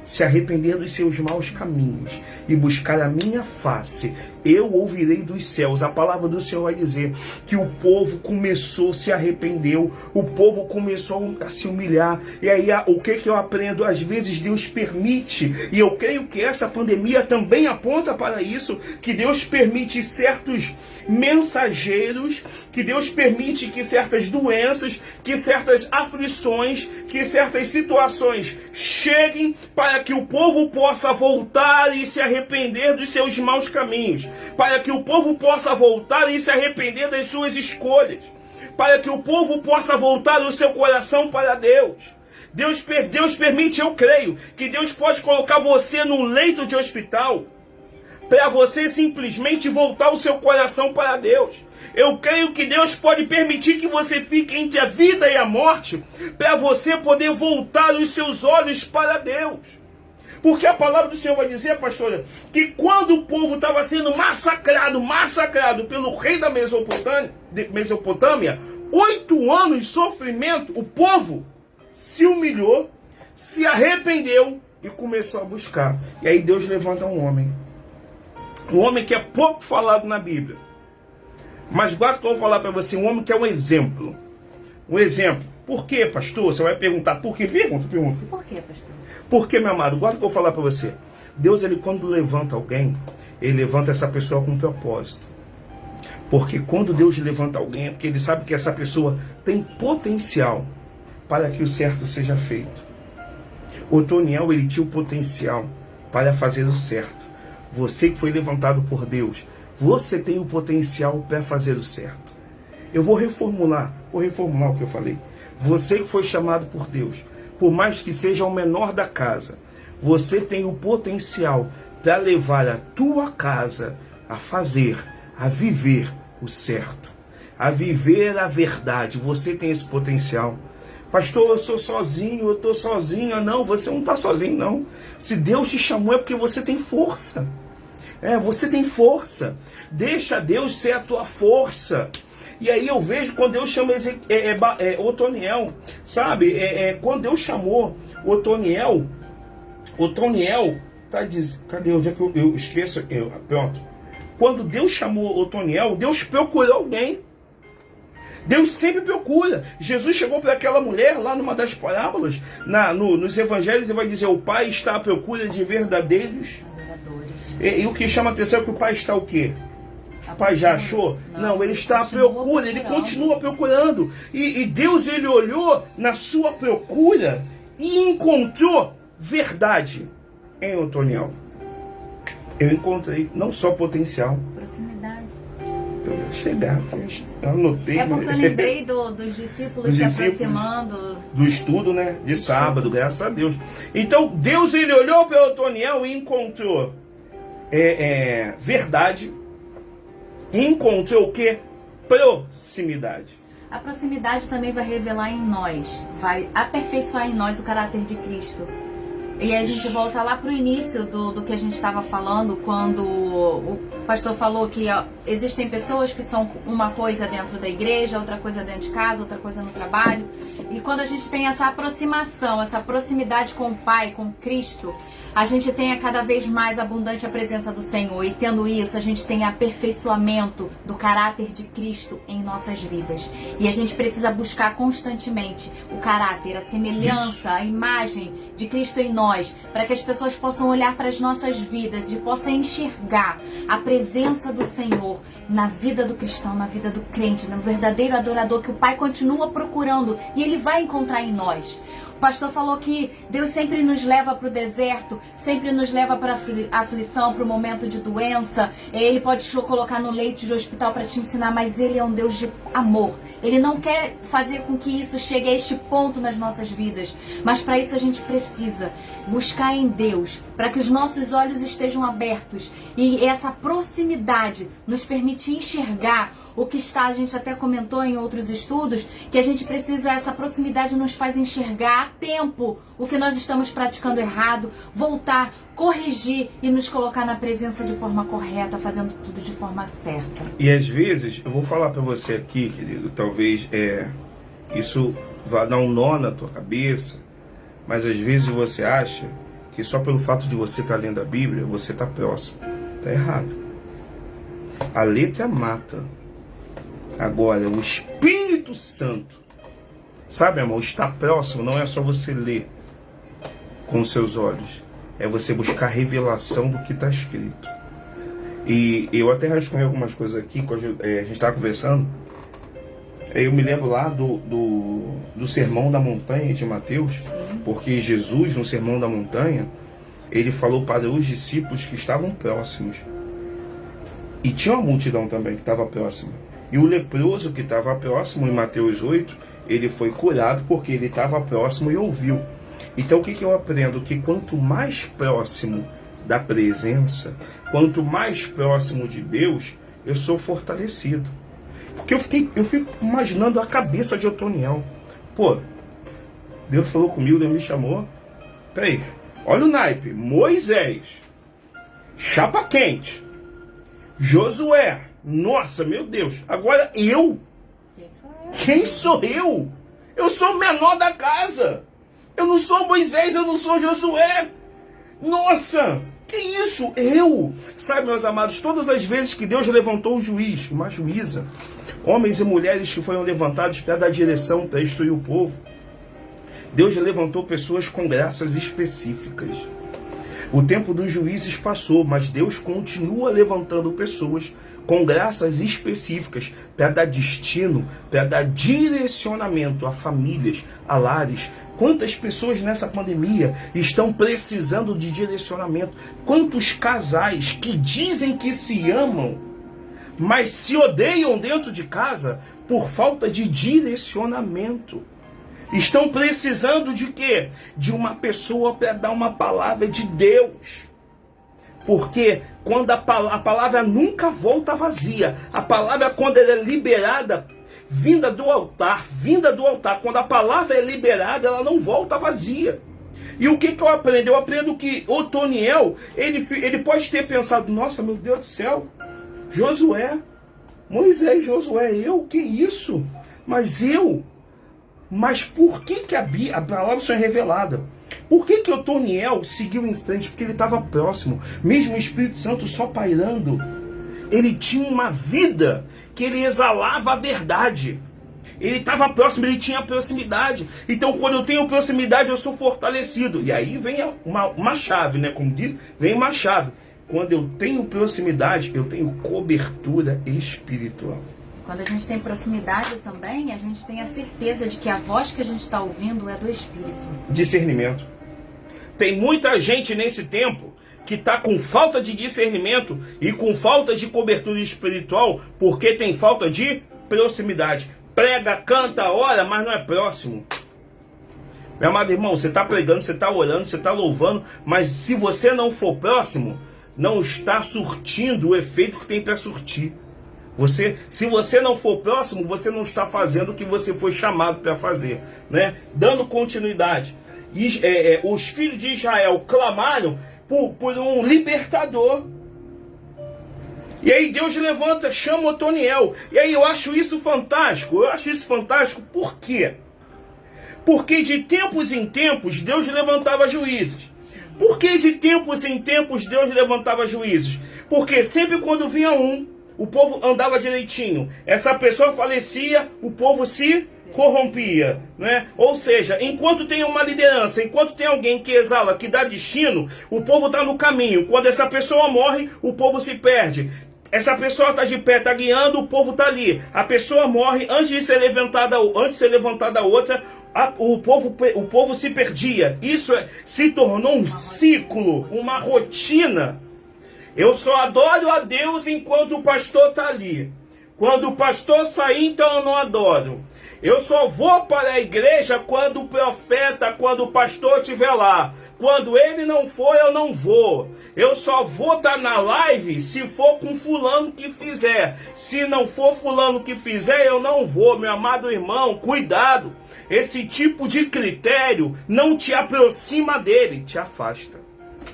se arrepender dos seus maus caminhos e buscar a minha face, eu ouvirei dos céus. A palavra do Senhor vai dizer que o povo começou, se arrependeu, o povo começou a se humilhar. E aí o que eu aprendo? Às vezes Deus permite, e eu creio que essa pandemia também aponta para isso, que Deus permite certos mensageiros, que Deus permite que certas doenças, que certas aflições, que certas situações cheguem para que o povo possa voltar e se arrepender dos seus maus caminhos, para que o povo possa voltar e se arrepender das suas escolhas, para que o povo possa voltar o seu coração para Deus. Deus permite, eu creio, que Deus pode colocar você num leito de hospital para você simplesmente voltar o seu coração para Deus. Eu creio que Deus pode permitir que você fique entre a vida e a morte para você poder voltar os seus olhos para Deus. Porque a palavra do Senhor vai dizer, pastora, que quando o povo estava sendo massacrado pelo rei da Mesopotâmia, 8 anos de sofrimento, o povo se humilhou, se arrependeu e começou a buscar. E aí Deus levanta um homem que é pouco falado na Bíblia, mas guarda que eu vou falar para você, um homem que é um exemplo. Um exemplo. Por quê, pastor? Você vai perguntar por quê? Pergunta. Por quê, pastor? Por quê, meu amado? Guarda que eu vou falar para você. Deus, ele quando levanta alguém, ele levanta essa pessoa com um propósito. Porque quando Deus levanta alguém, é porque ele sabe que essa pessoa tem potencial para que o certo seja feito. Otoniel, ele tinha o potencial para fazer o certo. Você que foi levantado por Deus, você tem o potencial para fazer o certo. Eu vou reformular o que eu falei. Você que foi chamado por Deus, por mais que seja o menor da casa, você tem o potencial para levar a tua casa a fazer, a viver o certo, a viver a verdade. Você tem esse potencial. Pastor, eu sou sozinho, eu estou sozinha. Não, você não está sozinho, não. Se Deus te chamou é porque você tem força. Você tem força. Deixa Deus ser a tua força. E aí eu vejo quando Deus chama Otoniel, sabe? Quando Deus chamou Otoniel tá dizendo, cadê? Onde é que eu esqueço? Pronto. Quando Deus chamou Otoniel, Deus procurou alguém. Deus sempre procura. Jesus chegou para aquela mulher lá numa das parábolas, nos evangelhos, e vai dizer: o Pai está à procura de verdadeiros adoradores. E o que chama a atenção é que o Pai está o quê? O Pai já achou? Não, ele está à procura, ele continua procurando. E Deus, ele olhou na sua procura e encontrou verdade em Otoniel. Eu encontrei não só potencial, proximidade. Chegar, eu anotei. Porque eu lembrei dos discípulos se aproximando. Do estudo, né? De sábado, graças a Deus. Então, Deus, ele olhou para Otoniel e encontrou verdade. E encontrou o quê? Proximidade. A proximidade também vai revelar em nós, vai aperfeiçoar em nós o caráter de Cristo. E a gente volta lá para o início do que a gente estava falando, quando o pastor falou que existem pessoas que são uma coisa dentro da igreja, outra coisa dentro de casa, outra coisa no trabalho. E quando a gente tem essa aproximação, essa proximidade com o Pai, com Cristo, a gente tem cada vez mais abundante a presença do Senhor. E tendo isso, a gente tem aperfeiçoamento do caráter de Cristo em nossas vidas. E a gente precisa buscar constantemente o caráter, a semelhança, a imagem de Cristo em nós, para que as pessoas possam olhar para as nossas vidas e possam enxergar a presença do Senhor na vida do cristão, na vida do crente, no verdadeiro adorador que o Pai continua procurando e Ele vai encontrar em nós. O pastor falou que Deus sempre nos leva para o deserto, sempre nos leva para a aflição, para o momento de doença. Ele pode te colocar no leito de hospital para te ensinar, mas Ele é um Deus de amor. Ele não quer fazer com que isso chegue a este ponto nas nossas vidas, mas para isso a gente precisa buscar em Deus para que os nossos olhos estejam abertos e essa proximidade nos permite enxergar o que está, a gente até comentou em outros estudos, que a gente precisa, essa proximidade nos faz enxergar a tempo o que nós estamos praticando errado, voltar, corrigir e nos colocar na presença de forma correta, fazendo tudo de forma certa. E às vezes, eu vou falar para você aqui, querido, talvez isso vá dar um nó na tua cabeça, mas às vezes você acha que só pelo fato de você estar lendo a Bíblia, você está próximo. Está errado. A letra mata. Agora, o Espírito Santo, sabe, irmão, estar próximo não é só você ler com os seus olhos, é você buscar a revelação do que está escrito. E eu até rascunhei algumas coisas aqui, quando a gente estava conversando. Eu me lembro lá do Sermão da Montanha de Mateus. Sim. Porque Jesus, no Sermão da Montanha, ele falou para os discípulos que estavam próximos. E tinha uma multidão também que estava próxima. E o leproso que estava próximo, em Mateus 8, ele foi curado porque ele estava próximo e ouviu. Então o que eu aprendo? Que quanto mais próximo da presença, quanto mais próximo de Deus, eu sou fortalecido. Porque eu fico imaginando a cabeça de Otoniel. Pô, Deus falou comigo, Deus me chamou. Peraí, olha o naipe. Moisés, chapa quente, Josué, nossa, meu Deus. Agora eu? Quem sou eu? Eu sou o menor da casa. Eu não sou Moisés, eu não sou Josué. Nossa, que isso? Eu? Sabe, meus amados, todas as vezes que Deus levantou um juiz, uma juíza, homens e mulheres que foram levantados para dar direção, para instruir o povo, Deus levantou pessoas com graças específicas. O tempo dos juízes passou, mas Deus continua levantando pessoas com graças específicas para dar destino, para dar direcionamento a famílias, a lares. Quantas pessoas nessa pandemia estão precisando de direcionamento? Quantos casais que dizem que se amam, mas se odeiam dentro de casa por falta de direcionamento? Estão precisando de quê? De uma pessoa para dar uma palavra de Deus. Porque quando a palavra nunca volta vazia. A palavra, quando ela é liberada, vinda do altar, quando a palavra é liberada, ela não volta vazia. E o que eu aprendo? Eu aprendo que Otoniel, ele pode ter pensado, nossa, meu Deus do céu, Josué, Moisés, Josué, eu? Que isso? Mas por que a palavra só é revelada? Por que Otoniel seguiu em frente? Porque ele estava próximo. Mesmo o Espírito Santo só pairando, ele tinha uma vida que ele exalava a verdade. Ele estava próximo, ele tinha proximidade. Então, quando eu tenho proximidade, eu sou fortalecido. E aí vem uma chave, né? Como diz, vem uma chave. Quando eu tenho proximidade, eu tenho cobertura espiritual. Quando a gente tem proximidade também, a gente tem a certeza de que a voz que a gente está ouvindo é do Espírito. Discernimento. Tem muita gente nesse tempo que está com falta de discernimento e com falta de cobertura espiritual porque tem falta de proximidade. Prega, canta, ora, mas não é próximo. Meu amado irmão, você está pregando, você está orando, você está louvando, mas se você não for próximo, não está surtindo o efeito que tem para surtir. Se você não for próximo, você não está fazendo o que você foi chamado para fazer, né? Dando continuidade. Os filhos de Israel clamaram por um libertador. E aí Deus levanta, chama Otoniel. E aí eu acho isso fantástico. Por quê? Porque de tempos em tempos Deus levantava juízes. Por que de tempos em tempos Deus levantava juízes? Porque sempre quando vinha o povo andava direitinho. Essa pessoa falecia, o povo se corrompia, né? Ou seja, enquanto tem uma liderança, enquanto tem alguém que exala, que dá destino, o povo está no caminho. Quando essa pessoa morre, o povo se perde. Essa pessoa está de pé, está guiando, o povo está ali. A pessoa morre, antes de ser levantada outra, o povo se perdia. Isso se tornou um ciclo, uma rotina. Eu só adoro a Deus enquanto o pastor está ali. Quando o pastor sair, então eu não adoro. Eu só vou para a igreja quando o profeta, quando o pastor estiver lá. Quando ele não for, eu não vou. Eu só vou estar na live se for com fulano que fizer. Se não for fulano que fizer, eu não vou. Meu amado irmão, cuidado. Esse tipo de critério não te aproxima dele, te afasta.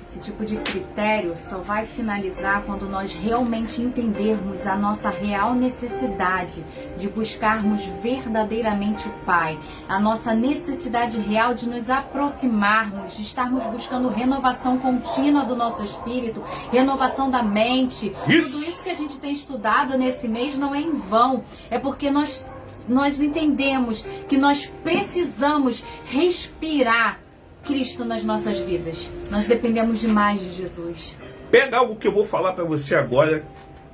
Esse tipo de critério só vai finalizar quando nós realmente entendermos a nossa real necessidade de buscarmos verdadeiramente o Pai, a nossa necessidade real de nos aproximarmos, de estarmos buscando renovação contínua do nosso espírito, renovação da mente. Tudo isso que a gente tem estudado nesse mês não é em vão, é porque nós entendemos que nós precisamos respirar Cristo nas nossas vidas. Nós dependemos demais de Jesus. Pega algo que eu vou falar para você agora.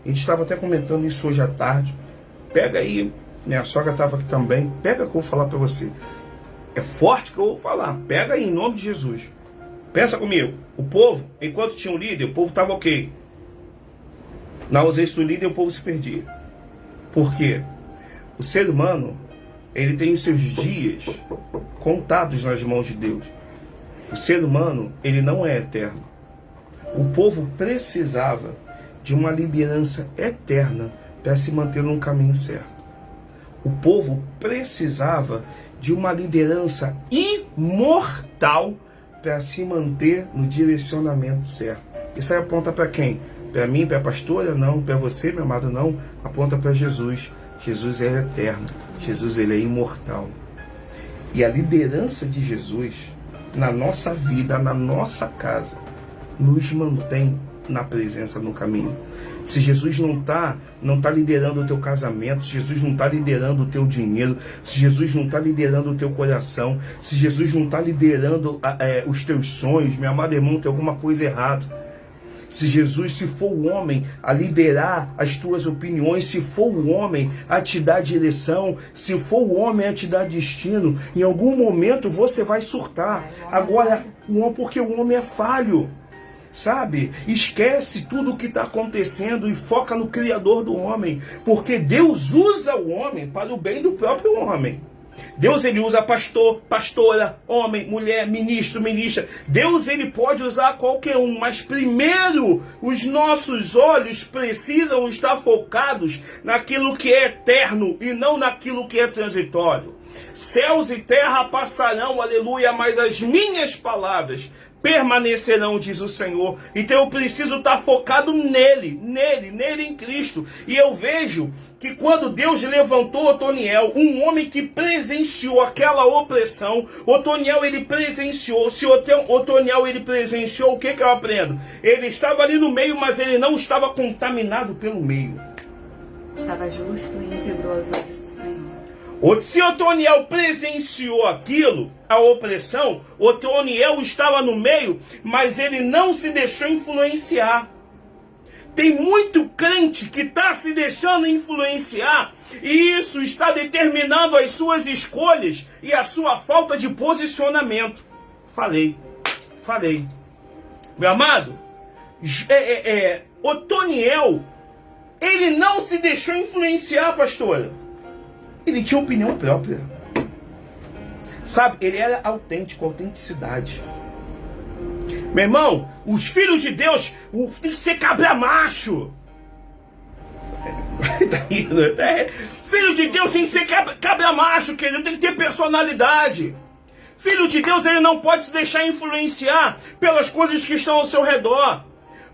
A gente estava até comentando isso hoje à tarde. Pega aí, minha sogra estava aqui também. Pega o que eu vou falar para você. É forte que eu vou falar. Pega aí, em nome de Jesus. Pensa comigo. O povo, enquanto tinha um líder, o povo estava ok. Na ausência do líder, o povo se perdia. Por quê? O ser humano, ele tem os seus dias contados nas mãos de Deus. O ser humano, ele não é eterno. O povo precisava de uma liderança eterna para se manter no caminho certo. O povo precisava de uma liderança imortal para se manter no direcionamento certo. Isso aí aponta para quem? Para mim, para a pastora? Não. Para você, meu amado? Não. Aponta para Jesus. Jesus é eterno. Jesus, ele é imortal. E a liderança de Jesus na nossa vida, na nossa casa, nos mantém na presença, no caminho. Se Jesus não está liderando o teu casamento, se Jesus não está liderando o teu dinheiro, se Jesus não está liderando o teu coração, se Jesus não está liderando os teus sonhos, meu amado irmão, tem alguma coisa errada. Se Jesus, se for o homem a liderar as tuas opiniões, se for o homem a te dar direção, se for o homem a te dar destino, em algum momento você vai surtar. Agora, porque o homem é falho, sabe? Esquece tudo o que está acontecendo e foca no Criador do homem, porque Deus usa o homem para o bem do próprio homem. Deus, ele usa pastor, pastora, homem, mulher, ministro, ministra. Deus, ele pode usar qualquer um, mas primeiro os nossos olhos precisam estar focados naquilo que é eterno e não naquilo que é transitório. Céus e terra passarão, aleluia, mas as minhas palavras permanecerão, diz o Senhor. Então eu preciso estar focado nele em Cristo. E eu vejo que quando Deus levantou Otoniel, um homem que presenciou aquela opressão, Otoniel ele presenciou. Se Otoniel ele presenciou, o que eu aprendo? Ele estava ali no meio, mas ele não estava contaminado pelo meio. Estava justo e íntegro aos olhos do Senhor. Se Otoniel presenciou aquilo, a opressão, Otoniel estava no meio, mas ele não se deixou influenciar. Tem muito crente que está se deixando influenciar e isso está determinando as suas escolhas e a sua falta de posicionamento. Falei. Meu amado, Otoniel, ele não se deixou influenciar, pastora. Ele tinha opinião própria. Sabe, ele era autêntico, autenticidade. Meu irmão, os filhos de Deus tem que ser cabra macho. Filho de Deus tem que ser cabra macho, querido, tem que ter personalidade. Filho de Deus, ele não pode se deixar influenciar pelas coisas que estão ao seu redor.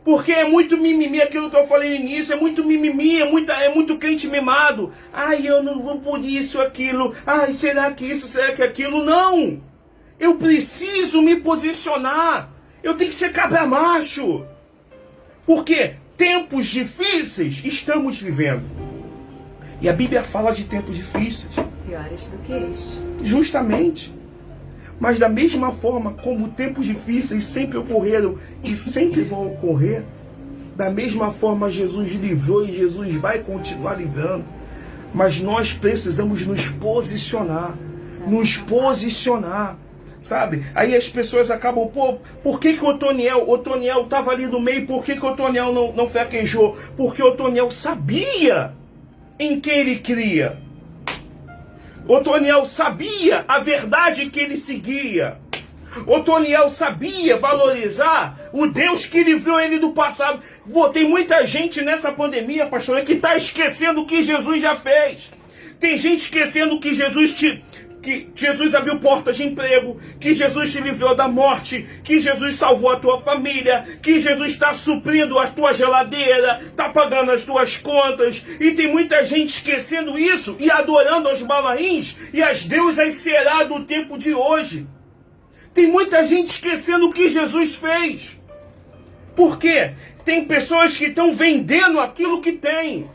Porque é muito mimimi, aquilo que eu falei no início, é muito mimimi, é muito crente mimado. Ai, eu não vou por isso, aquilo. Ai, será que isso, será que aquilo? Não! Eu preciso me posicionar. Eu tenho que ser cabra macho. Porque tempos difíceis estamos vivendo. E a Bíblia fala de tempos difíceis. Piores do que este. Justamente. Mas da mesma forma como tempos difíceis sempre ocorreram e sempre vão ocorrer, da mesma forma Jesus livrou e Jesus vai continuar livrando. Mas nós precisamos nos posicionar. Nos posicionar. Sabe? Aí as pessoas acabam, por que o Otoniel estava ali no meio, por que o Otoniel não fraquejou? Porque o Otoniel sabia em quem ele cria. Otoniel sabia a verdade que ele seguia. Otoniel sabia valorizar o Deus que livrou ele do passado. Tem muita gente nessa pandemia, pastor, que está esquecendo o que Jesus já fez. Tem gente esquecendo que Jesus abriu portas de emprego, que Jesus te livrou da morte, que Jesus salvou a tua família, que Jesus está suprindo a tua geladeira, está pagando as tuas contas. E tem muita gente esquecendo isso e adorando aos balaíns e as deusas será do tempo de hoje. Tem muita gente esquecendo o que Jesus fez. Por quê? Tem pessoas que estão vendendo aquilo que tem.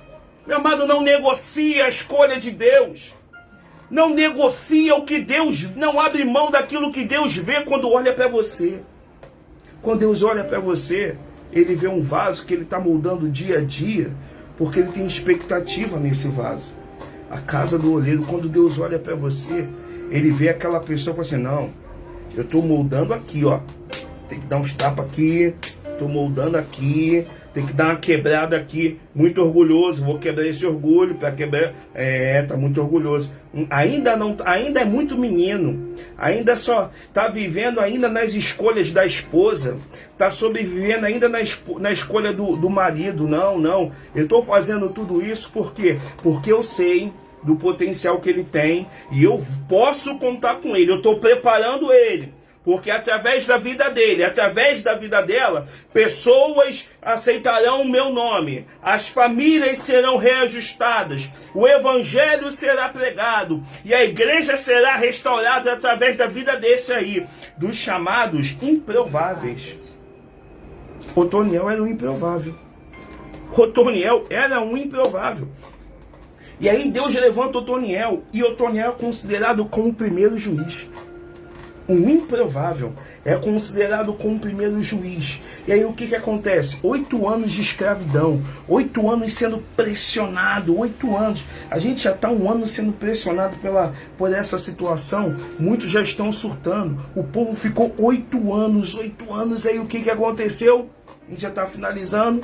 Meu amado, não negocia a escolha de Deus. Não negocia o que Deus, não abre mão daquilo que Deus vê quando olha para você. Quando Deus olha para você, Ele vê um vaso que Ele está moldando dia a dia, porque Ele tem expectativa nesse vaso. A casa do oleiro, quando Deus olha para você, Ele vê aquela pessoa e fala assim, não, eu estou moldando aqui, ó. Tem que dar uns tapas aqui. Estou moldando aqui. Tem que dar uma quebrada aqui. Muito orgulhoso. Vou quebrar esse orgulho para quebrar. Tá muito orgulhoso. Ainda é muito menino. Ainda só tá vivendo ainda nas escolhas da esposa. Tá sobrevivendo ainda na escolha do marido. Não. Eu estou fazendo tudo isso por quê? Porque eu sei do potencial que ele tem, e eu posso contar com ele, eu estou preparando ele, porque através da vida dele, através da vida dela, pessoas aceitarão o meu nome, as famílias serão reajustadas, o evangelho será pregado, e a igreja será restaurada através da vida desse aí, dos chamados improváveis. Otoniel era um improvável. Otoniel era um improvável. E aí Deus levanta Otoniel, e Otoniel é considerado como o primeiro juiz. Um improvável é considerado como o primeiro juiz. E aí o que acontece? 8 anos de escravidão, 8 anos sendo pressionado, 8 anos. A gente já está 1 ano sendo pressionado por essa situação, muitos já estão surtando. O povo ficou 8 anos, aí o que aconteceu? A gente já está finalizando.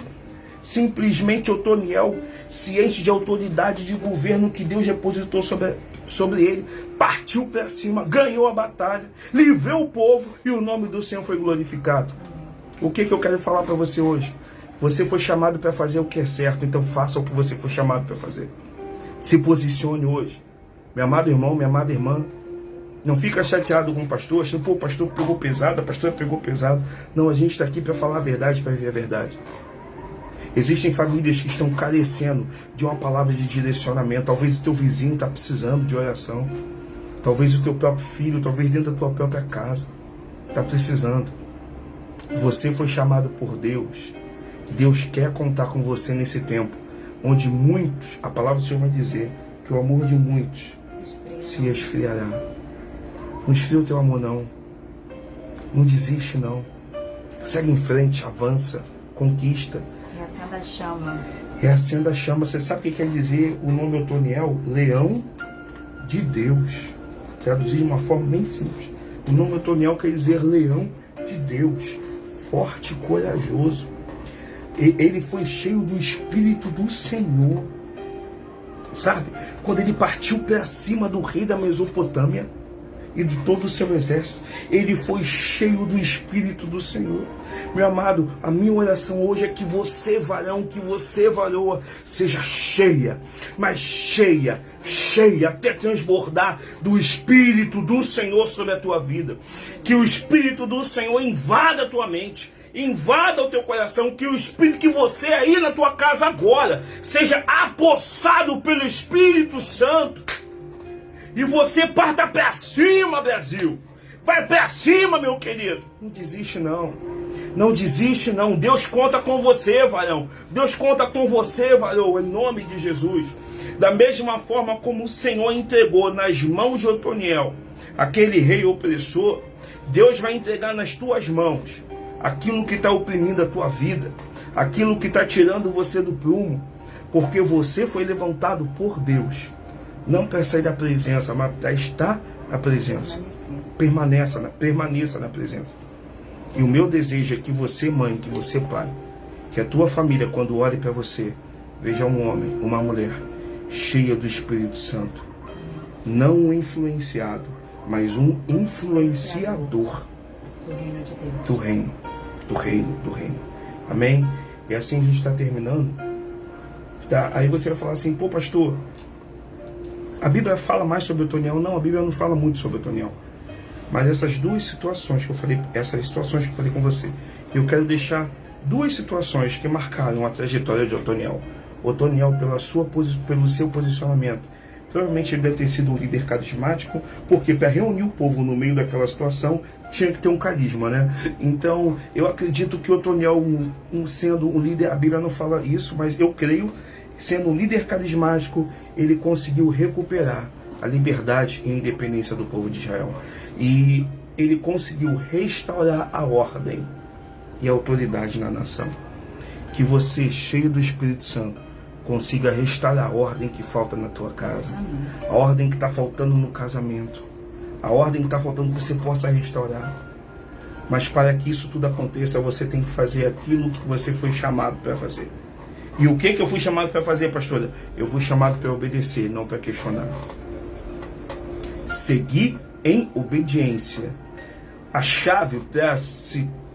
Simplesmente Otoniel, ciente de autoridade de governo que Deus depositou sobre ele, partiu para cima, ganhou a batalha, livrou o povo e o nome do Senhor foi glorificado. O que eu quero falar para você hoje? Você foi chamado para fazer o que é certo, então faça o que você foi chamado para fazer. Se posicione hoje. Meu amado irmão, minha amada irmã, não fica chateado com o pastor, achando, pô, o pastor pegou pesado, a pastora pegou pesado. Não, a gente está aqui para falar a verdade, para viver a verdade. Existem famílias que estão carecendo de uma palavra de direcionamento. Talvez o teu vizinho está precisando de oração. Talvez o teu próprio filho, talvez dentro da tua própria casa, está precisando. Você foi chamado por Deus. Deus quer contar com você nesse tempo, onde muitos, a palavra do Senhor vai dizer, que o amor de muitos se esfriará. Não esfria o teu amor, não. Não desiste, não. Segue em frente, avança, conquista. Reacenda a chama. Reacenda a chama. Você sabe o que quer dizer o nome Otoniel? Leão de Deus. Traduzir de uma forma bem simples. O nome Otoniel quer dizer leão de Deus. Forte e corajoso. Ele foi cheio do Espírito do Senhor. Sabe? Quando ele partiu para cima do rei da Mesopotâmia e de todo o seu exército, ele foi cheio do Espírito do Senhor. Meu amado, a minha oração hoje é que você, varão, que você, varoa, seja cheia, mas cheia, até transbordar do Espírito do Senhor sobre a tua vida. Que o Espírito do Senhor invada a tua mente, invada o teu coração, que o Espírito, que você aí na tua casa agora, seja apossado pelo Espírito Santo. E você parta para cima, Brasil. Vai para cima, meu querido. Não desiste, não. Não desiste, não. Deus conta com você, varão. Deus conta com você, varão, em nome de Jesus. Da mesma forma como o Senhor entregou nas mãos de Otoniel, aquele rei opressor, Deus vai entregar nas tuas mãos aquilo que está oprimindo a tua vida, aquilo que está tirando você do prumo, porque você foi levantado por Deus. Não para sair da presença, mas para estar na presença. Permaneça na presença. E o meu desejo é que você, mãe, que você, pai, que a tua família, quando olhe para você, veja um homem, uma mulher cheia do Espírito Santo, não um influenciado, mas um influenciador do reino de Deus. Do reino. Amém? E assim a gente está terminando. Tá? Aí você vai falar assim, pô, pastor, a Bíblia fala mais sobre Otoniel? Não, a Bíblia não fala muito sobre Otoniel. Mas essas duas situações que eu falei, com você, eu quero deixar duas situações que marcaram a trajetória de Otoniel. Otoniel, pelo seu posicionamento, provavelmente ele deve ter sido um líder carismático, porque para reunir o povo no meio daquela situação, tinha que ter um carisma, né? Então, eu acredito que Otoniel, sendo um líder, a Bíblia não fala isso, mas eu creio, sendo um líder carismático, ele conseguiu recuperar a liberdade e a independência do povo de Israel. E ele conseguiu restaurar a ordem e a autoridade na nação. Que você, cheio do Espírito Santo, consiga restaurar a ordem que falta na tua casa. A ordem que está faltando no casamento. A ordem que está faltando que você possa restaurar. Mas para que isso tudo aconteça, você tem que fazer aquilo que você foi chamado para fazer. E o que eu fui chamado para fazer, pastora? Eu fui chamado para obedecer, não para questionar. Seguir em obediência. A chave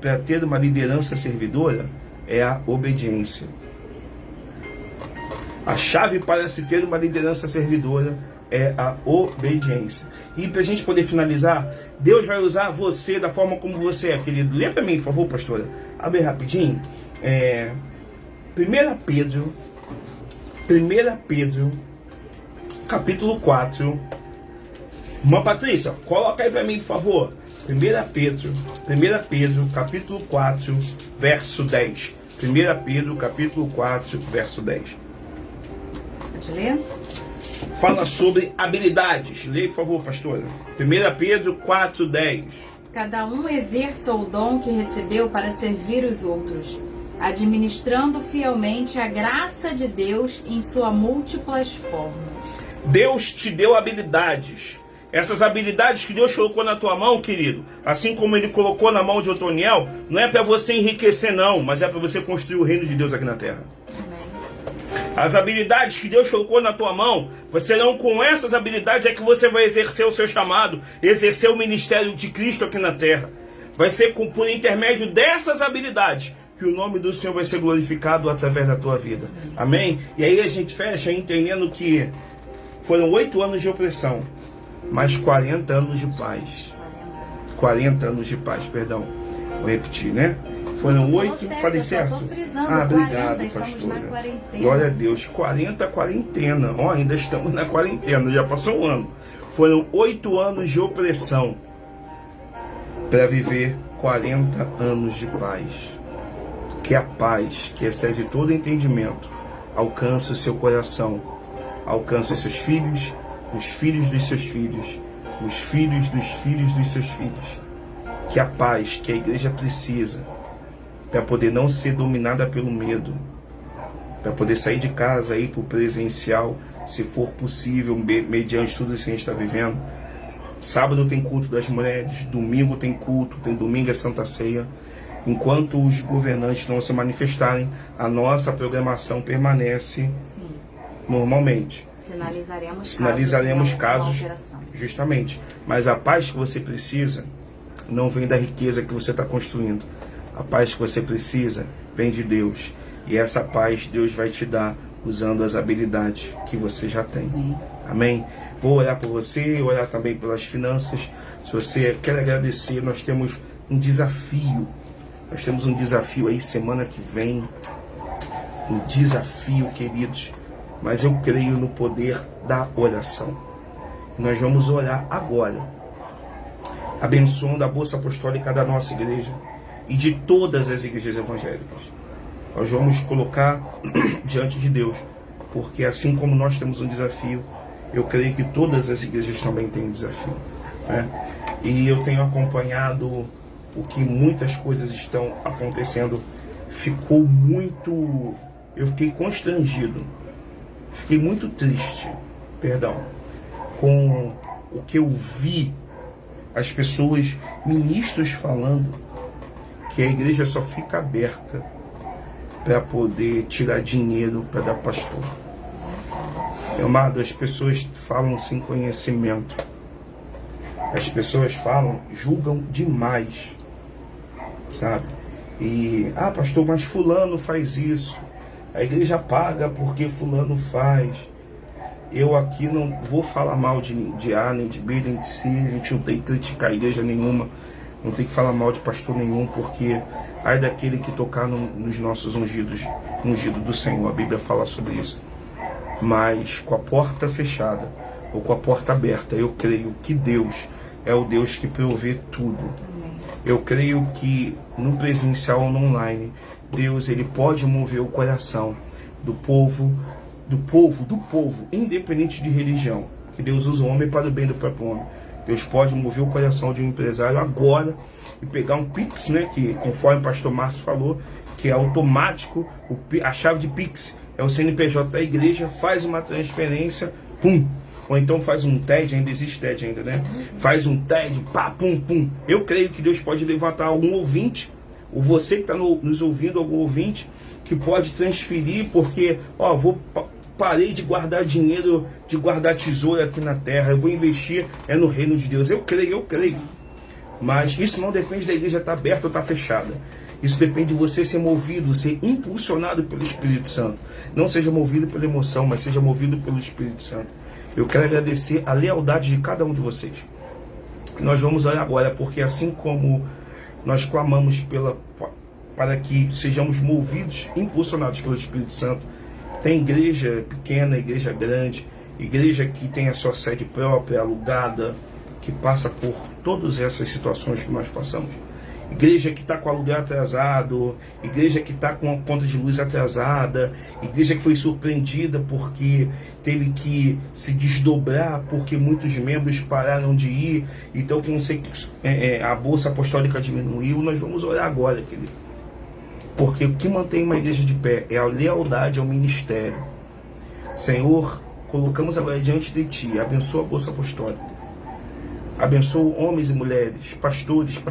para ter uma liderança servidora é a obediência. A chave para se ter uma liderança servidora é a obediência. E para a gente poder finalizar, Deus vai usar você da forma como você é, querido. Lê para mim, por favor, pastora. Abre rapidinho. 1 Pedro, capítulo 4. Irmã Patrícia, coloca aí para mim, por favor. 1 Pedro, capítulo 4, verso 10. 1 Pedro, capítulo 4, verso 10. Pode ler? Fala sobre habilidades. Leia, por favor, pastora. 1 Pedro 4, 10. Cada um exerça o dom que recebeu para servir os outros, administrando fielmente a graça de Deus em suas múltiplas formas. Deus te deu habilidades. Essas habilidades que Deus colocou na tua mão, querido, assim como Ele colocou na mão de Otoniel, não é para você enriquecer não, mas é para você construir o reino de Deus aqui na terra. As habilidades que Deus colocou na tua mão, serão com essas habilidades é que você vai exercer o seu chamado, exercer o ministério de Cristo aqui na terra. Vai ser por intermédio dessas habilidades que o nome do Senhor vai ser glorificado através da tua vida. Amém? E aí a gente fecha entendendo que foram 8 anos de opressão, mais 40 anos de paz. 40 anos de paz, perdão. Vou repetir, né? Foram 8, falei certo? Obrigado, pastora. Glória a Deus. 40 quarentena. Ó, ainda estamos na quarentena, já passou um ano. Foram 8 anos de opressão para viver 40 anos de paz. Que a paz, que excede todo entendimento, alcance o seu coração, alcance seus filhos, os filhos dos seus filhos, os filhos dos filhos dos seus filhos. Que a paz que a igreja precisa para poder não ser dominada pelo medo, para poder sair de casa e ir para o presencial, se for possível, mediante tudo isso que a gente está vivendo. Sábado tem culto das mulheres, domingo tem culto, tem domingo é Santa Ceia. Enquanto os governantes não se manifestarem, a nossa programação permanece normalmente. Sinalizaremos casos, justamente. Mas a paz que você precisa não vem da riqueza que você está construindo. A paz que você precisa vem de Deus. E essa paz Deus vai te dar usando as habilidades que você já tem. Amém? Vou orar por você, orar também pelas finanças. Se você quer agradecer, nós temos um desafio. Nós temos um desafio aí semana que vem. Um desafio, queridos. Mas eu creio no poder da oração. Nós vamos orar agora, abençoando a bolsa apostólica da nossa igreja e de todas as igrejas evangélicas. Nós vamos colocar diante de Deus, porque assim como nós temos um desafio, eu creio que todas as igrejas também têm um desafio, né? E eu tenho acompanhado o que muitas coisas estão acontecendo. Eu fiquei constrangido, fiquei muito triste, com o que eu vi as pessoas, ministros falando que a igreja só fica aberta para poder tirar dinheiro para dar pastor. Meu amado, as pessoas falam sem conhecimento. As pessoas falam, julgam demais, sabe? E, pastor, mas fulano faz isso. A igreja paga porque fulano faz. Eu aqui não vou falar mal de A, nem de B, nem de C. A gente não tem que criticar a igreja nenhuma. Não tem que falar mal de pastor nenhum, porque ai daquele que tocar nos nossos ungido do Senhor. A Bíblia fala sobre isso. Mas com a porta fechada ou com a porta aberta, eu creio que Deus é o Deus que provê tudo. Eu creio que no presencial ou no online, Deus ele pode mover o coração do povo, independente de religião. Que Deus usa o homem para o bem do próprio homem. Deus pode mover o coração de um empresário agora e pegar um Pix, né? Que conforme o pastor Márcio falou, que é automático, a chave de Pix é o CNPJ da igreja, faz uma transferência, pum. Ou então faz um TED, ainda existe TED ainda, né? Faz um TED, pá, pum, pum. Eu creio que Deus pode levantar algum ouvinte, ou você que está nos ouvindo, algum ouvinte, que pode transferir, porque, parei de guardar dinheiro, de guardar tesouro aqui na terra, eu vou investir no reino de Deus. Eu creio. Mas isso não depende da igreja estar aberta ou estar fechada. Isso depende de você ser movido, ser impulsionado pelo Espírito Santo. Não seja movido pela emoção, mas seja movido pelo Espírito Santo. Eu quero agradecer a lealdade de cada um de vocês. Nós vamos orar agora, porque assim como nós clamamos para que sejamos movidos, impulsionados pelo Espírito Santo, tem igreja pequena, igreja grande, igreja que tem a sua sede própria, alugada, que passa por todas essas situações que nós passamos. Igreja que está com aluguel atrasado, igreja que está com a conta de luz atrasada, igreja que foi surpreendida porque teve que se desdobrar porque muitos membros pararam de ir, então a bolsa apostólica diminuiu. Nós vamos orar agora, querido. Porque o que mantém uma igreja de pé é a lealdade ao ministério. Senhor, colocamos agora diante de Ti, abençoa a bolsa apostólica, abençoa homens e mulheres, pastoras.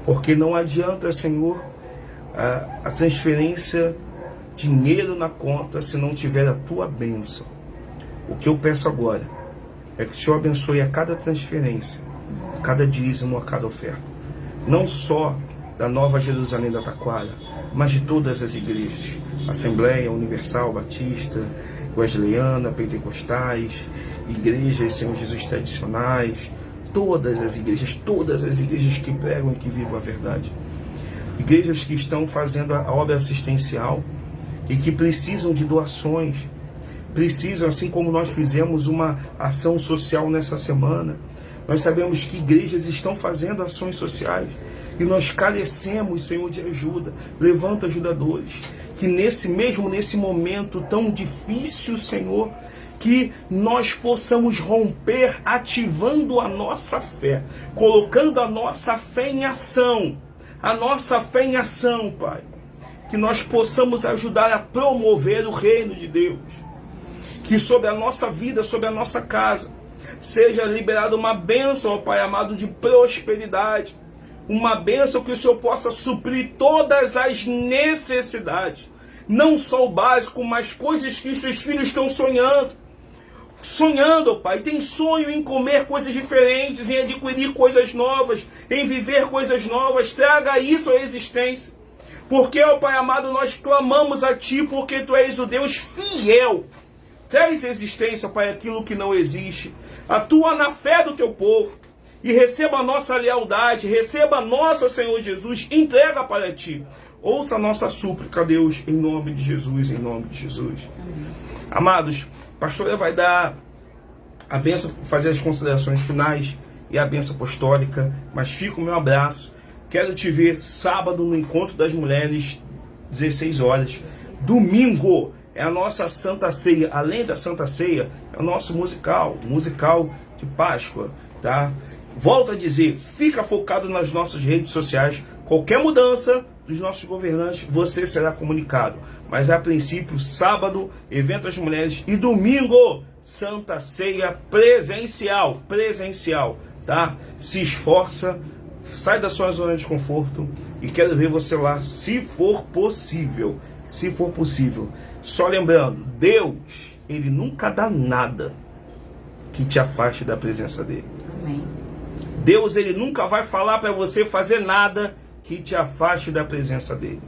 Porque não adianta, Senhor, a transferência, dinheiro na conta, se não tiver a Tua bênção. O que eu peço agora é que o Senhor abençoe a cada transferência, a cada dízimo, a cada oferta. Não só da Nova Jerusalém da Taquara, mas de todas as igrejas. Assembleia Universal, Batista, Wesleyana, Pentecostais, igrejas, Senhor Jesus, tradicionais, todas as igrejas que pregam e que vivam a verdade. Igrejas que estão fazendo a obra assistencial e que precisam de doações, precisam, assim como nós fizemos uma ação social nessa semana. Nós sabemos que igrejas estão fazendo ações sociais e nós carecemos, Senhor, de ajuda. Levanta ajudadores, que nesse momento tão difícil, Senhor, que nós possamos romper ativando a nossa fé, colocando a nossa fé em ação, Pai, que nós possamos ajudar a promover o reino de Deus, que sobre a nossa vida, sobre a nossa casa, seja liberada uma bênção, ó Pai amado, de prosperidade, uma bênção que o Senhor possa suprir todas as necessidades, não só o básico, mas coisas que os seus filhos estão sonhando, Pai, tem sonho em comer coisas diferentes, em adquirir coisas novas, em viver coisas novas. Traga isso à existência. Porque, ó Pai amado, nós clamamos a Ti, porque Tu és o Deus fiel. Traz à existência, Pai, aquilo que não existe. Atua na fé do Teu povo. E receba a nossa lealdade, receba a nossa, Senhor Jesus, entrega para Ti. Ouça a nossa súplica, Deus, em nome de Jesus, em nome de Jesus. Amém. Amados, a pastora vai dar a bênção, fazer as considerações finais e a bênção apostólica, mas fica o meu abraço. Quero te ver sábado no Encontro das Mulheres, 16 horas. Domingo é a nossa Santa Ceia. Além da Santa Ceia, é o nosso musical de Páscoa, tá? Volto a dizer, fica focado nas nossas redes sociais. Qualquer mudança dos nossos governantes, você será comunicado. Mas a princípio, sábado, evento das mulheres, e domingo, Santa Ceia presencial, tá? Se esforça, sai da sua zona de conforto e quero ver você lá, se for possível. Só lembrando, Deus, Ele nunca dá nada que te afaste da presença dEle. Amém. Deus, Ele nunca vai falar para você fazer nada que te afaste da presença dEle.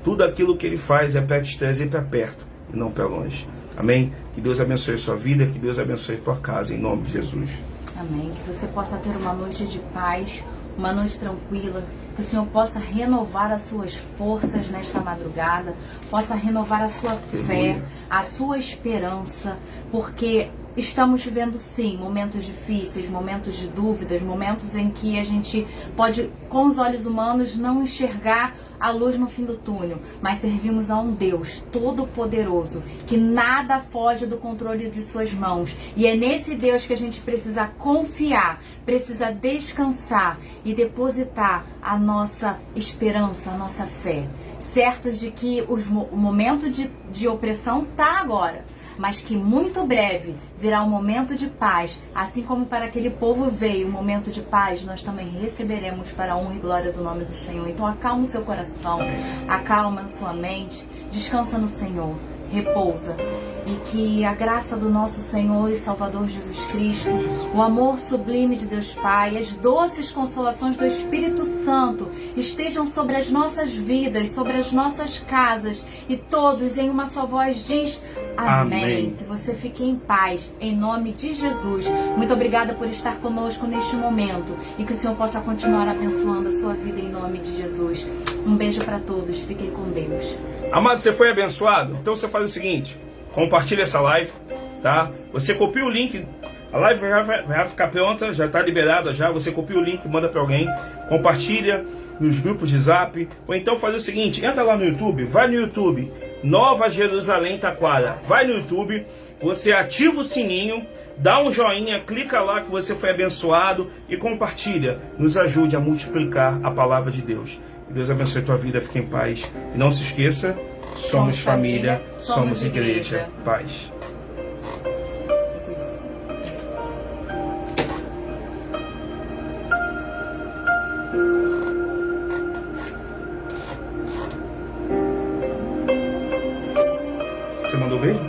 Tudo aquilo que Ele faz é para te trazer para perto e não para longe. Amém? Que Deus abençoe a sua vida, que Deus abençoe a tua casa, em nome de Jesus. Amém. Que você possa ter uma noite de paz, uma noite tranquila, que o Senhor possa renovar as suas forças nesta madrugada, possa renovar a sua fé, a sua esperança, porque estamos vivendo sim momentos difíceis, momentos de dúvidas, momentos em que a gente pode, com os olhos humanos, não enxergar a luz no fim do túnel, mas servimos a um Deus todo-poderoso, que nada foge do controle de suas mãos. E é nesse Deus que a gente precisa confiar, precisa descansar e depositar a nossa esperança, a nossa fé. Certos de que o momento de opressão está agora, mas que muito breve virá um momento de paz, assim como para aquele povo veio um momento de paz, nós também receberemos para a honra e glória do nome do Senhor. Então acalma o seu coração, acalma a sua mente, descansa no Senhor, repousa. E que a graça do nosso Senhor e Salvador Jesus Cristo, o amor sublime de Deus Pai, as doces consolações do Espírito Santo estejam sobre as nossas vidas, sobre as nossas casas, e todos em uma só voz diz amém. Amém. Que você fique em paz, em nome de Jesus. Muito obrigada por estar conosco neste momento e que o Senhor possa continuar abençoando a sua vida em nome de Jesus. Um beijo para todos, fiquem com Deus. Amado, você foi abençoado? Então você faz o seguinte, compartilha essa live, tá? Você copia o link, a live vai ficar pronta, já está liberada já, você copia o link, manda para alguém, compartilha nos grupos de Zap, ou então faz o seguinte, entra lá no YouTube, vai no YouTube, Nova Jerusalém Taquara, vai no YouTube, você ativa o sininho, dá um joinha, clica lá que você foi abençoado e compartilha, nos ajude a multiplicar a palavra de Deus. Que Deus abençoe a tua vida, fique em paz. E não se esqueça, somos família, somos igreja. Paz. Você mandou beijo?